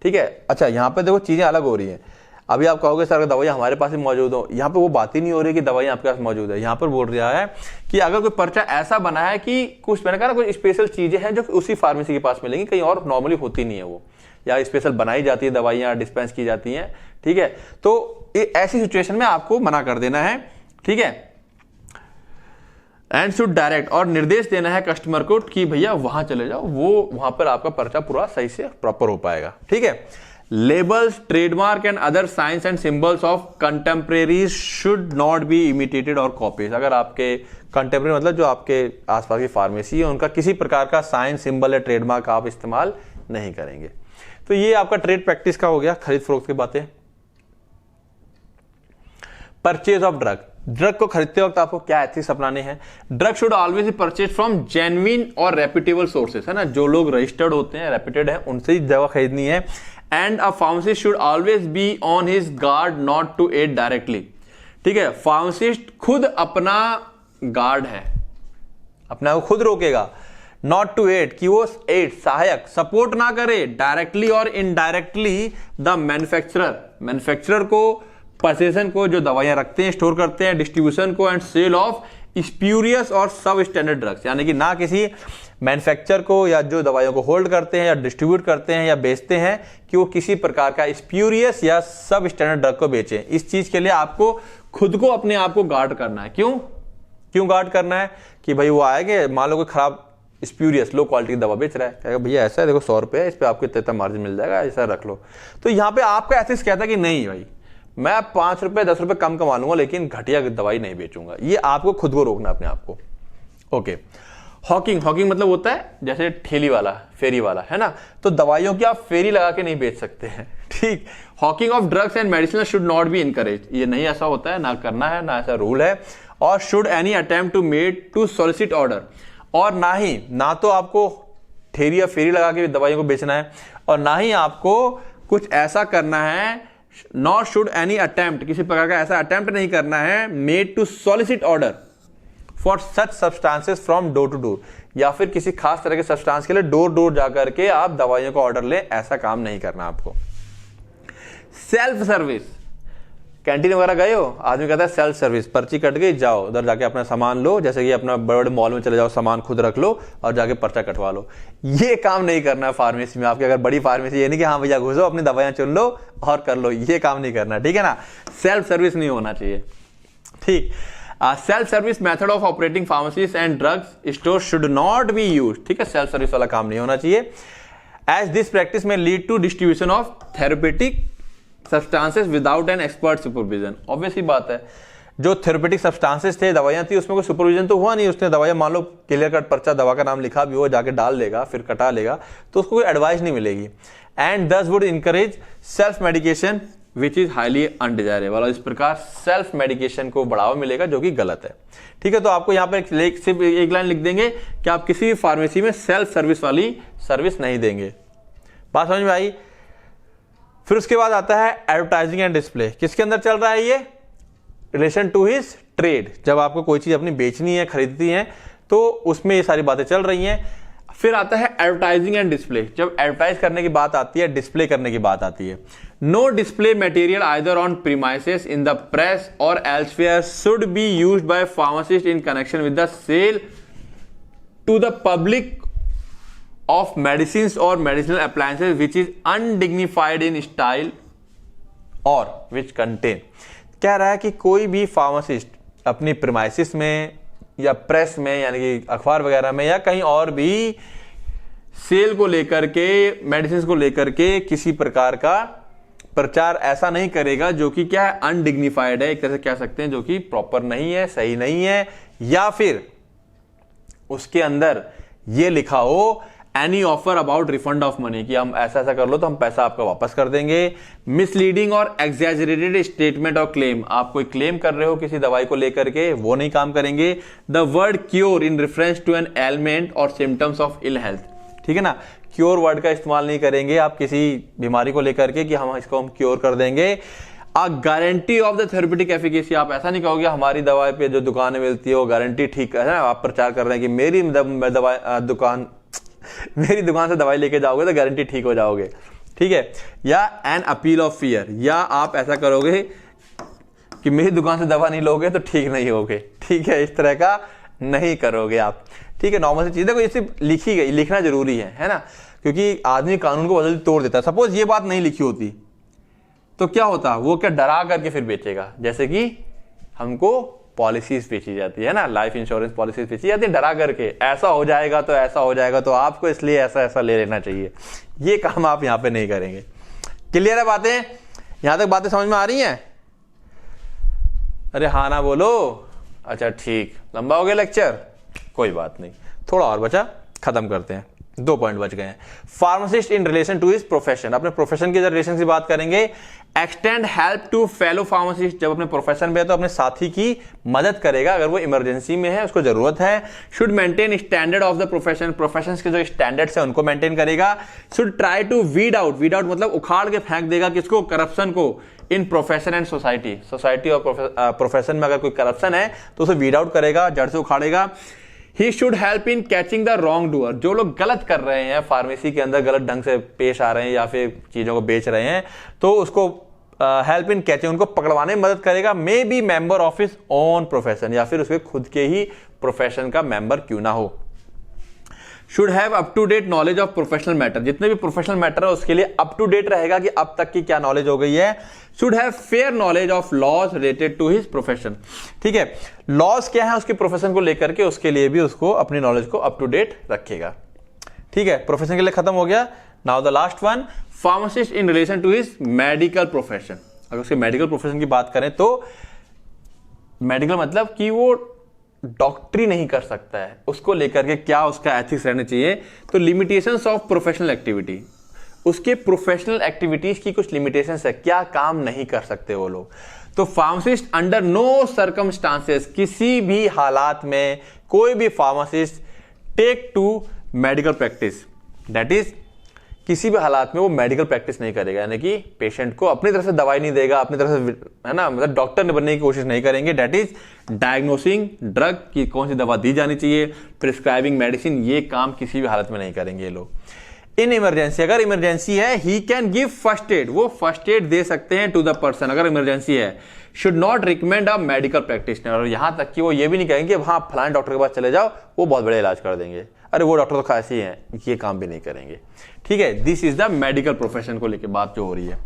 ठीक है। अच्छा यहाँ पे देखो चीजें अलग हो रही हैं। अभी आप कहोगे सर दवाइयां हमारे पास ही मौजूद हो, यहाँ पे वो बात ही नहीं हो रही कि दवाइयां आपके पास मौजूद है। यहाँ पर बोल रहा है कि अगर कोई पर्चा ऐसा बना है कि कुछ मैंने कहा ना कुछ स्पेशल चीजें हैं जो उसी फार्मेसी के पास मिलेंगी, कहीं और नॉर्मली होती नहीं है वो, या स्पेशल बनाई जाती है दवाइयां, डिस्पेंस की जाती हैं, ठीक है। तो ऐसी सिचुएशन में आपको मना कर देना है, ठीक है। एंड शुड डायरेक्ट, और निर्देश देना है कस्टमर को कि भैया वहां चले जाओ, वो वहां पर आपका पर्चा पूरा सही से प्रॉपर हो पाएगा, ठीक है। Labels, trademark and other science and symbols of contemporaries should not B imitated और कॉपीज। अगर आपके कंटेम्प्रेरी मतलब जो आपके आसपास की फार्मेसी है उनका किसी प्रकार का साइंस, सिंबल या ट्रेडमार्क आप इस्तेमाल नहीं करेंगे। तो ये आपका ट्रेड प्रैक्टिस का हो गया, खरीद फरोख्त की बातें। परचेज ऑफ ड्रग, ड्रग को खरीदते वक्त आपको क्या एथिक्स अपनाने हैं। Drug should always B purchase from genuine और रेप्यूटेबल सोर्सेस, है ना, जो लोग रजिस्टर्ड होते हैं, रेप्यूटेड है, उनसे ही दवा खरीदनी है। And a pharmacist should always be on his guard not to aid directly, ठीक है। फार्मासिस्ट खुद अपना गार्ड है, अपना वो खुद रोकेगा, नॉट टू एड कि वो एड सहायक सपोर्ट ना करे डायरेक्टली और इनडायरेक्टली द मैन्युफैक्चरर को, पोजीशन को, जो दवाइयां रखते हैं, स्टोर करते हैं, डिस्ट्रीब्यूशन को, एंड सेल ऑफ स्प्यूरियस और सब स्टैंडर्ड ड्रग्स, यानी कि ना किसी मैन्युफैक्चरर को या जो दवाइयों को होल्ड करते हैं या डिस्ट्रीब्यूट करते हैं या बेचते हैं कि वो किसी प्रकार का स्प्यूरियस या सब स्टैंडर्ड ड्रग को बेचें। इस चीज के लिए आपको खुद को अपने आप को गार्ड करना है। क्यों गार्ड करना है कि भाई वो आएंगे, मान लो कोई खराब स्प्यूरियस लो क्वालिटी की दवा बेच रहा है, कहेगा भैया ऐसा है देखो 100 रुपए है, इस पे आपको इतना मार्जिन मिल जाएगा, ऐसा रख लो। तो यहाँ पे आपका एथिक्स कहता है कि नहीं भाई मैं 5 रुपए 10 रुपए कम कमा लूंगा लेकिन घटिया दवाई नहीं बेचूंगा। ये आपको खुद को रोकना अपने आप को, ओके। हॉकिंग मतलब होता है जैसे ठेली वाला, फेरी वाला, है ना, तो दवाइयों की आप फेरी लगा के नहीं बेच सकते हैं, ठीक। Hawking of drugs and medicine should not be encourage, ये नहीं ऐसा होता है, ना करना है, ना ऐसा रूल है। और should any attempt to made to solicit order, और ना तो आपको ठेरी या फेरी लगा के दवाइयों को बेचना है, और ना ही आपको कुछ ऐसा करना है, नॉट शुड एनी अटेम्प्ट, किसी प्रकार का ऐसा अटेम्प्ट नहीं करना है, made to solicit order for such substances from door to door, या फिर किसी खास तरह के सब्सटेंस के लिए डोर जाकर के आप दवाइयों का ऑर्डर लें, ऐसा काम नहीं करना आपको। सेल्फ सर्विस, कैंटीन वगैरह गए हो, आदमी कहता है सेल्फ सर्विस, पर्ची कट गई, जाओ उधर जाके अपना सामान लो, जैसे कि अपना बड़े बड़े मॉल में चले जाओ, सामान खुद रख लो और जाके पर्चा कटवा लो। ये काम नहीं करना है फार्मेसी में। आपकी अगर बड़ी फार्मेसी, ये नहीं कि हाँ भैया घुसो अपनी दवाइयां चुन लो और कर लो, ये काम नहीं करना, ठीक है ना। सेल्फ सर्विस नहीं होना चाहिए, ठीक। Self service method of operating pharmacies and drugs store should not be use, ठीक है, सेल्फ सर्विस वाला काम नहीं होना चाहिए। As this practice may lead to distribution of therapeutic substances without an expert supervision. Obviously बात है, जो थेरेपेटिक सब्सटेंसेस थे, दवाइयां थी, उसमें कोई सुपरविजन तो हुआ नहीं। उसने दवाइयां, मान लो क्लियर कट पर्चा दवा का नाम लिखा भी हो, जाके डाल देगा, फिर कटा लेगा, तो उसको कोई एडवाइस नहीं मिलेगी। एंड दस would encourage self medication which is highly undesirable. और इस प्रकार सेल्फ मेडिकेशन को बढ़ावा मिलेगा, जो कि गलत है, ठीक है। तो आपको यहाँ पर सिर्फ एक लाइन लिख देंगे कि आप किसी भी फार्मेसी में सेल्फ सर्विस वाली सर्विस नहीं देंगे। बात समझ में आई? फिर उसके बाद आता है एडवर्टाइजिंग एंड डिस्प्ले। किसके अंदर चल रहा है ये? Relation to his trade. जब आपको कोई चीज अपनी बेचनी है, खरीदती है, तो उसमें ये सारी बातें चल रही हैं। फिर आता है एडवर्टाइजिंग एंड डिस्प्ले। जब एडवर्टाइज करने की बात आती है, डिस्प्ले करने की बात आती है। No display material either on premises in the press और elsewhere should be used by pharmacist in connection with the sale to the public of medicines or medicinal appliances which is undignified in style or which contain। कह रहा है कि कोई भी pharmacist अपनी premises में या प्रेस में, यानी कि अखबार वगैरह में, या कहीं और भी सेल को लेकर के, मेडिसिन को लेकर के किसी प्रकार का प्रचार ऐसा नहीं करेगा जो कि क्या है, अनडिग्निफाइड है, एक तरह से कह सकते हैं, जो कि प्रॉपर नहीं है, सही नहीं है। या फिर उसके अंदर ये लिखा हो any offer about refund of money, कि हम ऐसा ऐसा कर लो तो हम पैसा आपका वापस कर देंगे। मिसलीडिंग और एग्जैजरेटेड स्टेटमेंट और क्लेम, आप कोई क्लेम कर रहे हो किसी दवाई को लेकर के, वो नहीं काम करेंगे। The word cure in reference to an ailment or symptoms of ill health, ठीक है ना, क्योर वर्ड का इस्तेमाल नहीं करेंगे आप किसी बीमारी को लेकर के कि हम इसको क्योर कर देंगे। A guarantee of the therapeutic efficacy, आप ऐसा नहीं कहोगे हमारी दवाई पे जो दुकानें मिलती है वो गारंटी ठीक है ना, आप प्रचार कर रहे हैं कि मेरी दुकान से दवाई लेके जाओगे तो गारंटी ठीक हो जाओगे, ठीक है। या एन अपील ऑफ फियर, या आप ऐसा करोगे कि मेरी दुकान से दवा नहीं लोगे तो ठीक नहीं होगे, ठीक है, इस तरह का नहीं करोगे आप, ठीक है। नॉर्मल सी चीज देखो, ये सिर्फ लिखी गई, लिखना जरूरी है ना, क्योंकि आदमी कानून को बदल तोड़ देता है। सपोज ये बात नहीं लिखी होती तो क्या होता, वो क्या डरा करके फिर बेचेगा, जैसे कि हमको पॉलिसीज बेची जाती है ना, लाइफ इंश्योरेंस पॉलिसीज बेची जाती है डरा करके, ऐसा हो जाएगा तो ऐसा हो जाएगा तो आपको इसलिए ऐसा ऐसा ले लेना चाहिए। ये काम आप यहां पे नहीं करेंगे। क्लियर है बातें? यहां तक बातें समझ में आ रही हैं? अरे हाँ ना बोलो। अच्छा ठीक, लंबा हो गया लेक्चर, कोई बात नहीं, थोड़ा और बचा, खत्म करते हैं। 2 पॉइंट बच गए हैं। Pharmacist in relation to his profession, अपने प्रोफेशन के रिलेशन की बात करेंगे। Extend help to fellow pharmacist, जब अपने प्रोफेशन में है तो अपने साथी की मदद करेगा अगर वो इमरजेंसी में है, उसको जरूरत है। Should maintain standard of the profession, profession के जो स्टैंडर्ड्स है उनको मेंटेन करेगा। Should try to weed out, weed out मतलब उखाड़ के फेंक देगा किसको, करप्शन को, in profession and society, society और प्रोफेशन में अगर कोई करप्शन है तो उसे वीड आउट करेगा, जड़ से उखाड़ेगा। He should help in catching the wrong doer, जो लोग गलत कर रहे हैं फार्मेसी के अंदर, गलत ढंग से पेश आ रहे हैं या फिर चीजों को बेच रहे हैं, तो उसको हेल्प इन कैचिंग, उनको पकड़वाने में मदद करेगा। May be member of his own profession, या फिर उसके खुद के ही प्रोफेशन का मेंबर क्यों ना हो। Should have up to date knowledge of professional matter, जितने भी प्रोफेशनल मैटर है उसके लिए अप टू डेट रहेगा कि अब तक की क्या नॉलेज हो गई है। Should have fair knowledge of laws related to his profession, ठीक है, लॉज क्या है उसके प्रोफेशन को लेकर के, उसके लिए भी उसको अपनी नॉलेज को अप टू डेट रखेगा, ठीक है। प्रोफेशन के लिए खत्म हो गया। Now the last one, pharmacist in relation to his medical profession. अगर उसके मेडिकल प्रोफेशन की बात करें तो मेडिकल मतलब कि वो डॉक्टरी नहीं कर सकता है, उसको लेकर के क्या उसका एथिक्स रहना चाहिए। तो लिमिटेशंस ऑफ प्रोफेशनल एक्टिविटी, उसके प्रोफेशनल एक्टिविटीज की कुछ लिमिटेशंस है, क्या काम नहीं कर सकते वो लोग। तो फार्मासिस्ट अंडर नो सर्कमस्टांसेस, किसी भी हालात में कोई भी pharmacist take to medical practice, that is किसी भी हालात में वो मेडिकल प्रैक्टिस नहीं करेगा, यानी कि पेशेंट को अपनी तरफ से दवाई नहीं देगा, अपनी तरफ से, है ना, मतलब डॉक्टर ने बनने की कोशिश नहीं करेंगे। दैट इज डायग्नोसिंग ड्रग की कौन सी दवा दी जानी चाहिए, प्रिस्क्राइबिंग मेडिसिन, ये काम किसी भी हालत में नहीं करेंगे ये लोग। इन इमरजेंसी, अगर इमरजेंसी है, he can give first aid, वो फर्स्ट एड दे सकते हैं टू द पर्सन अगर इमरजेंसी है। Should not recommend a medical practitioner, और यहां तक कि वो ये भी नहीं कहेंगे हाँ फलाने डॉक्टर के पास चले जाओ वो बहुत बड़े इलाज कर देंगे, अरे वो डॉक्टर तो खासी हैं, ये काम भी नहीं करेंगे, ठीक है। This is the medical profession को लेकर बात जो हो रही है।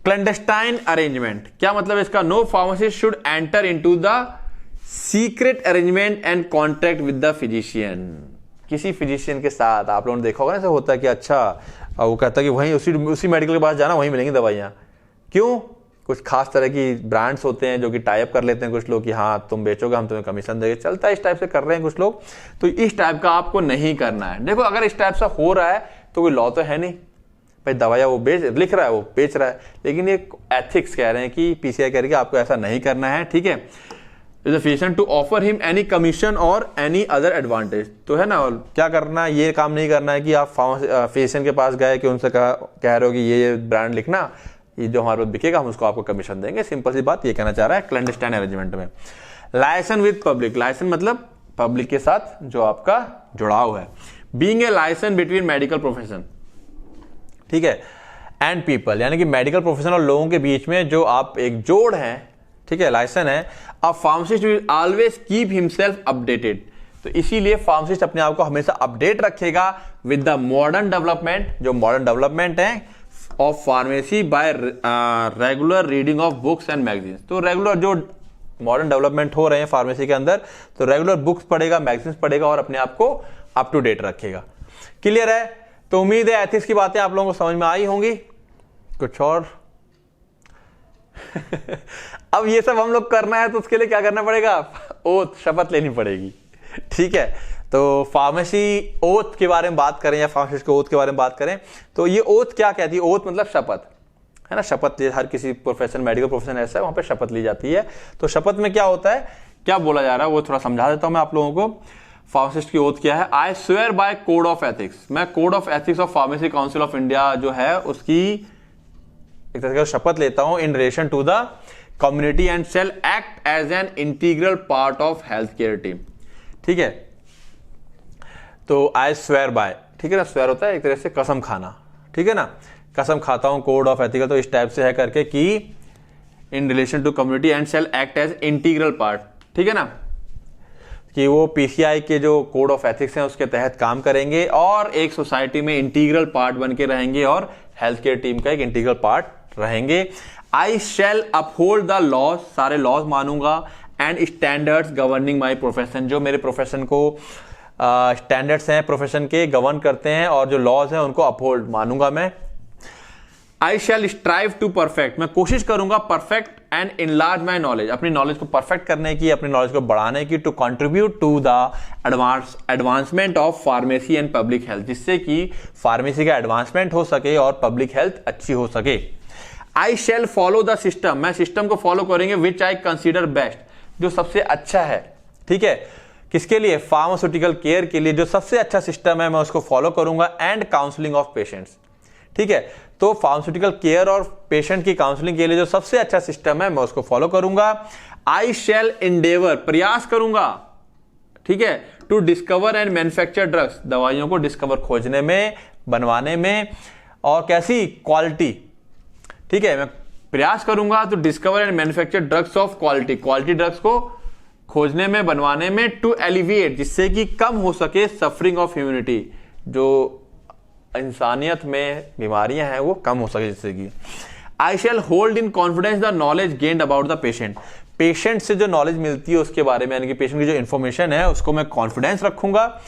क्लैंडस्टाइन अरेंजमेंट, क्या मतलब इसका, no pharmacist should enter into the secret arrangement and contract with the physician. किसी फिजिशियन के साथ आप लोगों ने देखा होगा ना, ऐसा होता है कि अच्छा वो कहता है कि वहीं उसी मेडिकल के पास जाना, वहीं मिलेंगी दवाइयाँ। क्यों? कुछ खास तरह की ब्रांड्स होते हैं जो कि टाई अप कर लेते हैं कुछ लोग कि हाँ तुम बेचोगे हम तुम्हें कमीशन देंगे, चलता है, इस टाइप से कर रहे हैं कुछ लोग। तो इस टाइप का आपको नहीं करना है। देखो अगर इस टाइप से हो रहा है तो कोई लॉ तो है नहीं भाई, दवाइयाँ वो लिख रहा है, वो बेच रहा है, लेकिन ये एथिक्स कह रहे हैं कि पीसीआई कह रही है आपको ऐसा नहीं करना है, ठीक है। Physician to offer him any commission or any other advantage, तो है ना, क्या करना है, ये काम नहीं करना है कि आप फिजिशियन के पास गए कि उनसे कह रहे हो कि ये ब्रांड लिखना, ये जो हमारे पास बिकेगा हम उसको आपको कमीशन देंगे। सिंपल सी बात ये कहना चाह रहा है क्लैंडस्टाइन अरेंजमेंट में। लाइसेंस विद पब्लिक, लाइसेंस मतलब पब्लिक के साथ जो आपका जुड़ाव है। Being a liaison between medical profession, ठीक है, एंड पीपल, यानी कि मेडिकल प्रोफेशन और लोगों के बीच में जो आप एक जोड़ हैं, ठीक है, लाइसेंस है। A pharmacist will always keep himself updated, तो इसीलिए फार्मासिस्ट अपने आप को हमेशा अपडेट रखेगा विद द मॉडर्न डेवलपमेंट, जो मॉडर्न डेवलपमेंट है of pharmacy bye regular reading of books and magazines. तो रेगुलर जो मॉडर्न डेवलपमेंट हो रहे हैं फार्मेसी के अंदर, तो रेगुलर बुक्स पढ़ेगा, मैगजीन्स पढ़ेगा और अपने आप को अप टू डेट रखेगा। क्लियर है? तो उम्मीद है एथिक्स की बातें आप लोगों को समझ में आई होंगी। कुछ और अब ये सब हम लोग करना है तो उसके लिए क्या करना पड़ेगा? ओथ, शपथ लेनी पड़ेगी, ठीक है। तो फार्मेसी ओथ के बारे में बात करें या फार्मासिस्ट के ओथ के बारे में बात करें तो ये ओथ क्या कहती है? ओथ मतलब शपथ, है ना। शपथ हर किसी प्रोफेशन, मेडिकल प्रोफेशन ऐसा है, वहां पे शपथ ली जाती है। तो शपथ में क्या होता है, क्या बोला जा रहा है, वो थोड़ा समझा देता हूं मैं आप लोगों को। फार्मासिस्ट की ओथ क्या है? I swear by code of ethics, मैं code of ethics of pharmacy council of India जो है उसकी एक तरह से शपथ लेता हूं in relation to the community and shall act as an integral part of health care team, ठीक है। तो आई स्वेयर बाय, ठीक है ना, स्वेयर होता है एक तरह से कसम खाना, ठीक है ना, कसम खाता हूं कोड ऑफ एथिकल, तो इस टाइप से है करके कि in relation to community and shall act as integral part, ठीक है ना, कि वो पीसीआई के जो कोड ऑफ एथिक्स हैं उसके तहत काम करेंगे और एक सोसाइटी में इंटीग्रल पार्ट बन के रहेंगे और हेल्थ केयर टीम का एक इंटीग्रल पार्ट रहेंगे। I shall uphold the laws, सारे लॉज मानूंगा, and standards governing my profession, जो मेरे प्रोफेशन को स्टैंडर्ड्स हैं प्रोफेशन के गवर्न करते हैं और जो लॉज हैं उनको अपहोल्ड मानूंगा मैं। I shall strive to perfect, मैं कोशिश करूंगा perfect and enlarge my knowledge, अपनी नॉलेज को परफेक्ट करने की, अपनी नॉलेज को बढ़ाने की, to contribute to the advancement of pharmacy and public health, जिससे कि फार्मेसी का एडवांसमेंट हो सके और पब्लिक हेल्थ अच्छी हो सके। आई शैल फॉलो द सिस्टम, मैं सिस्टम को फॉलो करेंगे विच आई कंसीडर बेस्ट, जो सबसे अच्छा है, ठीक है, किसके लिए? फार्मास्यूटिकल केयर के लिए जो सबसे अच्छा सिस्टम है मैं उसको फॉलो करूंगा। एंड काउंसलिंग ऑफ पेशेंट्स, ठीक है, तो फार्मास्यूटिकल केयर और पेशेंट की काउंसलिंग के लिए जो सबसे अच्छा सिस्टम है मैं उसको फॉलो करूंगा। आई शैल एंडेवर, प्रयास करूंगा, ठीक है, to discover and manufacture drugs, दवाइयों को डिस्कवर, खोजने में, बनवाने में, और कैसी? क्वालिटी, ठीक है, मैं प्रयास करूंगा तो discover and manufacture drugs of quality, quality drugs को खोजने में, बनवाने में, टू एलिविएट, जिससे कि कम हो सके सफरिंग ऑफ ह्यूमैनिटी, जो इंसानियत में बीमारियां हैं वो कम हो सके जिससे कि। I shall hold in confidence the knowledge gained about the patient, patient से जो नॉलेज मिलती है उसके बारे में, यानी कि पेशेंट की जो इंफॉर्मेशन है उसको मैं कॉन्फिडेंस रखूंगा।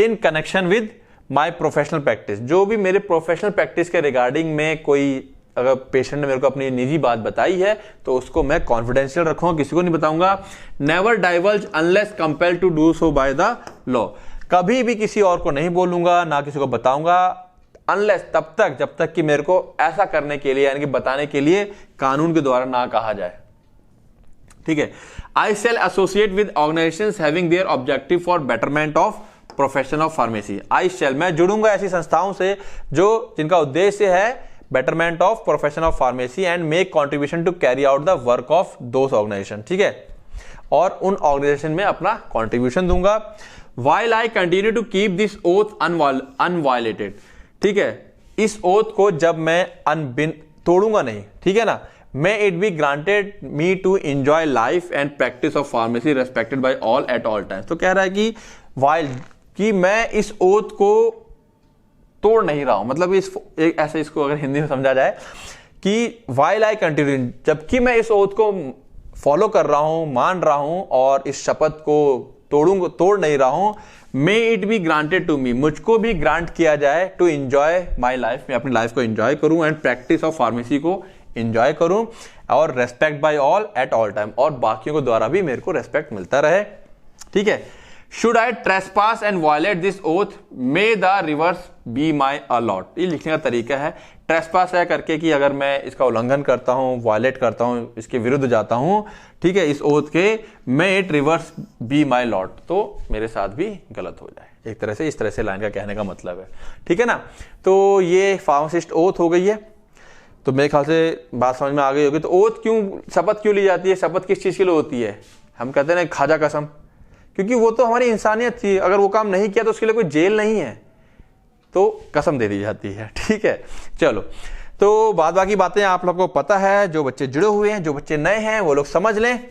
इन connection with my professional practice, जो भी मेरे प्रोफेशनल प्रैक्टिस के रिगार्डिंग में कोई अगर पेशेंट ने मेरे को अपनी निजी बात बताई है तो उसको मैं कॉन्फिडेंशियल रखूंगा, किसी को नहीं बताऊंगा। Never divulge unless compelled to do so by the law, कभी भी किसी और को नहीं बोलूंगा, ना किसी को बताऊंगा, अनलेस, तब तक जब तक कि मेरे को ऐसा करने के लिए यानी कि बताने के लिए कानून के द्वारा ना कहा जाए, ठीक है। I shall associate with organisations having their objective for betterment of profession of pharmacy, I shall, मैं जुड़ूंगा ऐसी संस्थाओं से जो जिनका उद्देश्य है betterment of profession of pharmacy and make contribution to carry out the work of those organisation, ठीक है, और उन ऑर्गेनाइजेशन में अपना कॉन्ट्रीब्यूशन दूंगा। While I continue to keep this oath unviolated, ठीक है, इस ओथ को जब मैं तोड़ूंगा नहीं, ठीक है ना, may it be granted me to enjoy life and practice of pharmacy respected by all at all times. तो कह रहा है कि वाइल, कि मैं इस ओथ को तोड़ नहीं रहा हूं, मतलब ऐसे इसको अगर हिंदी में समझा जाए कि वाइल आई कंटिन्यू, जबकि मैं इस ओथ को फॉलो कर रहा हूं, मान रहा हूं और इस शपथ को तोड़ नहीं रहा हूं, may it be granted to me, मुझको भी ग्रांट किया जाए टू एंजॉय माई लाइफ, मैं अपनी लाइफ को एंजॉय करूं एंड प्रैक्टिस ऑफ फार्मेसी को एंजॉय करूं और respect by all at all time, और बाकियों के द्वारा भी मेरे को रेस्पेक्ट मिलता रहे। ठीक है, should I trespass and violate this oath, may the reverse be my allot, ये लिखने का तरीका है। ट्रेसपास है करके कि अगर मैं इसका उल्लंघन करता हूं, वायलेट करता हूं, इसके विरुद्ध जाता हूं, ठीक है, इस ओथ के, may it reverse be my lot, तो मेरे साथ भी गलत हो जाए। एक तरह से इस तरह से लाइन का कहने का मतलब है। ठीक है ना, तो ये फार्मासिस्ट ओथ हो गई है। तो मेरे ख्याल से बात समझ में आ गई होगी। तो ओथ क्यों, शपथ क्यों ली जाती है, शपथ किस चीज के लिए होती है? हम कहते हैं खाजा कसम, क्योंकि वो तो हमारी इंसानियत थी, अगर वो काम नहीं किया तो उसके लिए कोई जेल नहीं है, तो कसम दे दी जाती है। ठीक है, चलो, तो बाद बाकी बातें आप लोगों को पता है, जो बच्चे जुड़े हुए हैं, जो बच्चे नए हैं वो लोग समझ लें।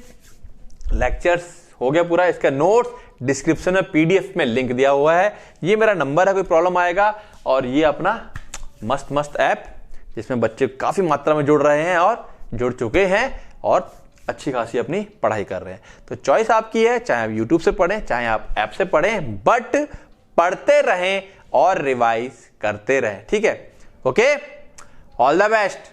लेक्चर्स हो गया पूरा, इसका नोट्स डिस्क्रिप्शन में पीडीएफ में लिंक दिया हुआ है, ये मेरा नंबर है, कोई प्रॉब्लम आएगा, और ये अपना मस्त मस्त ऐप जिसमें बच्चे काफी मात्रा में जुड़ रहे हैं और जुड़ चुके हैं और अच्छी खासी अपनी पढ़ाई कर रहे हैं। तो चॉइस आपकी है, चाहे आप यूट्यूब से पढ़ें, चाहे आप ऐप से पढ़ें, बट पढ़ते रहें और रिवाइज करते रहें। ठीक है, ओके, ऑल द बेस्ट।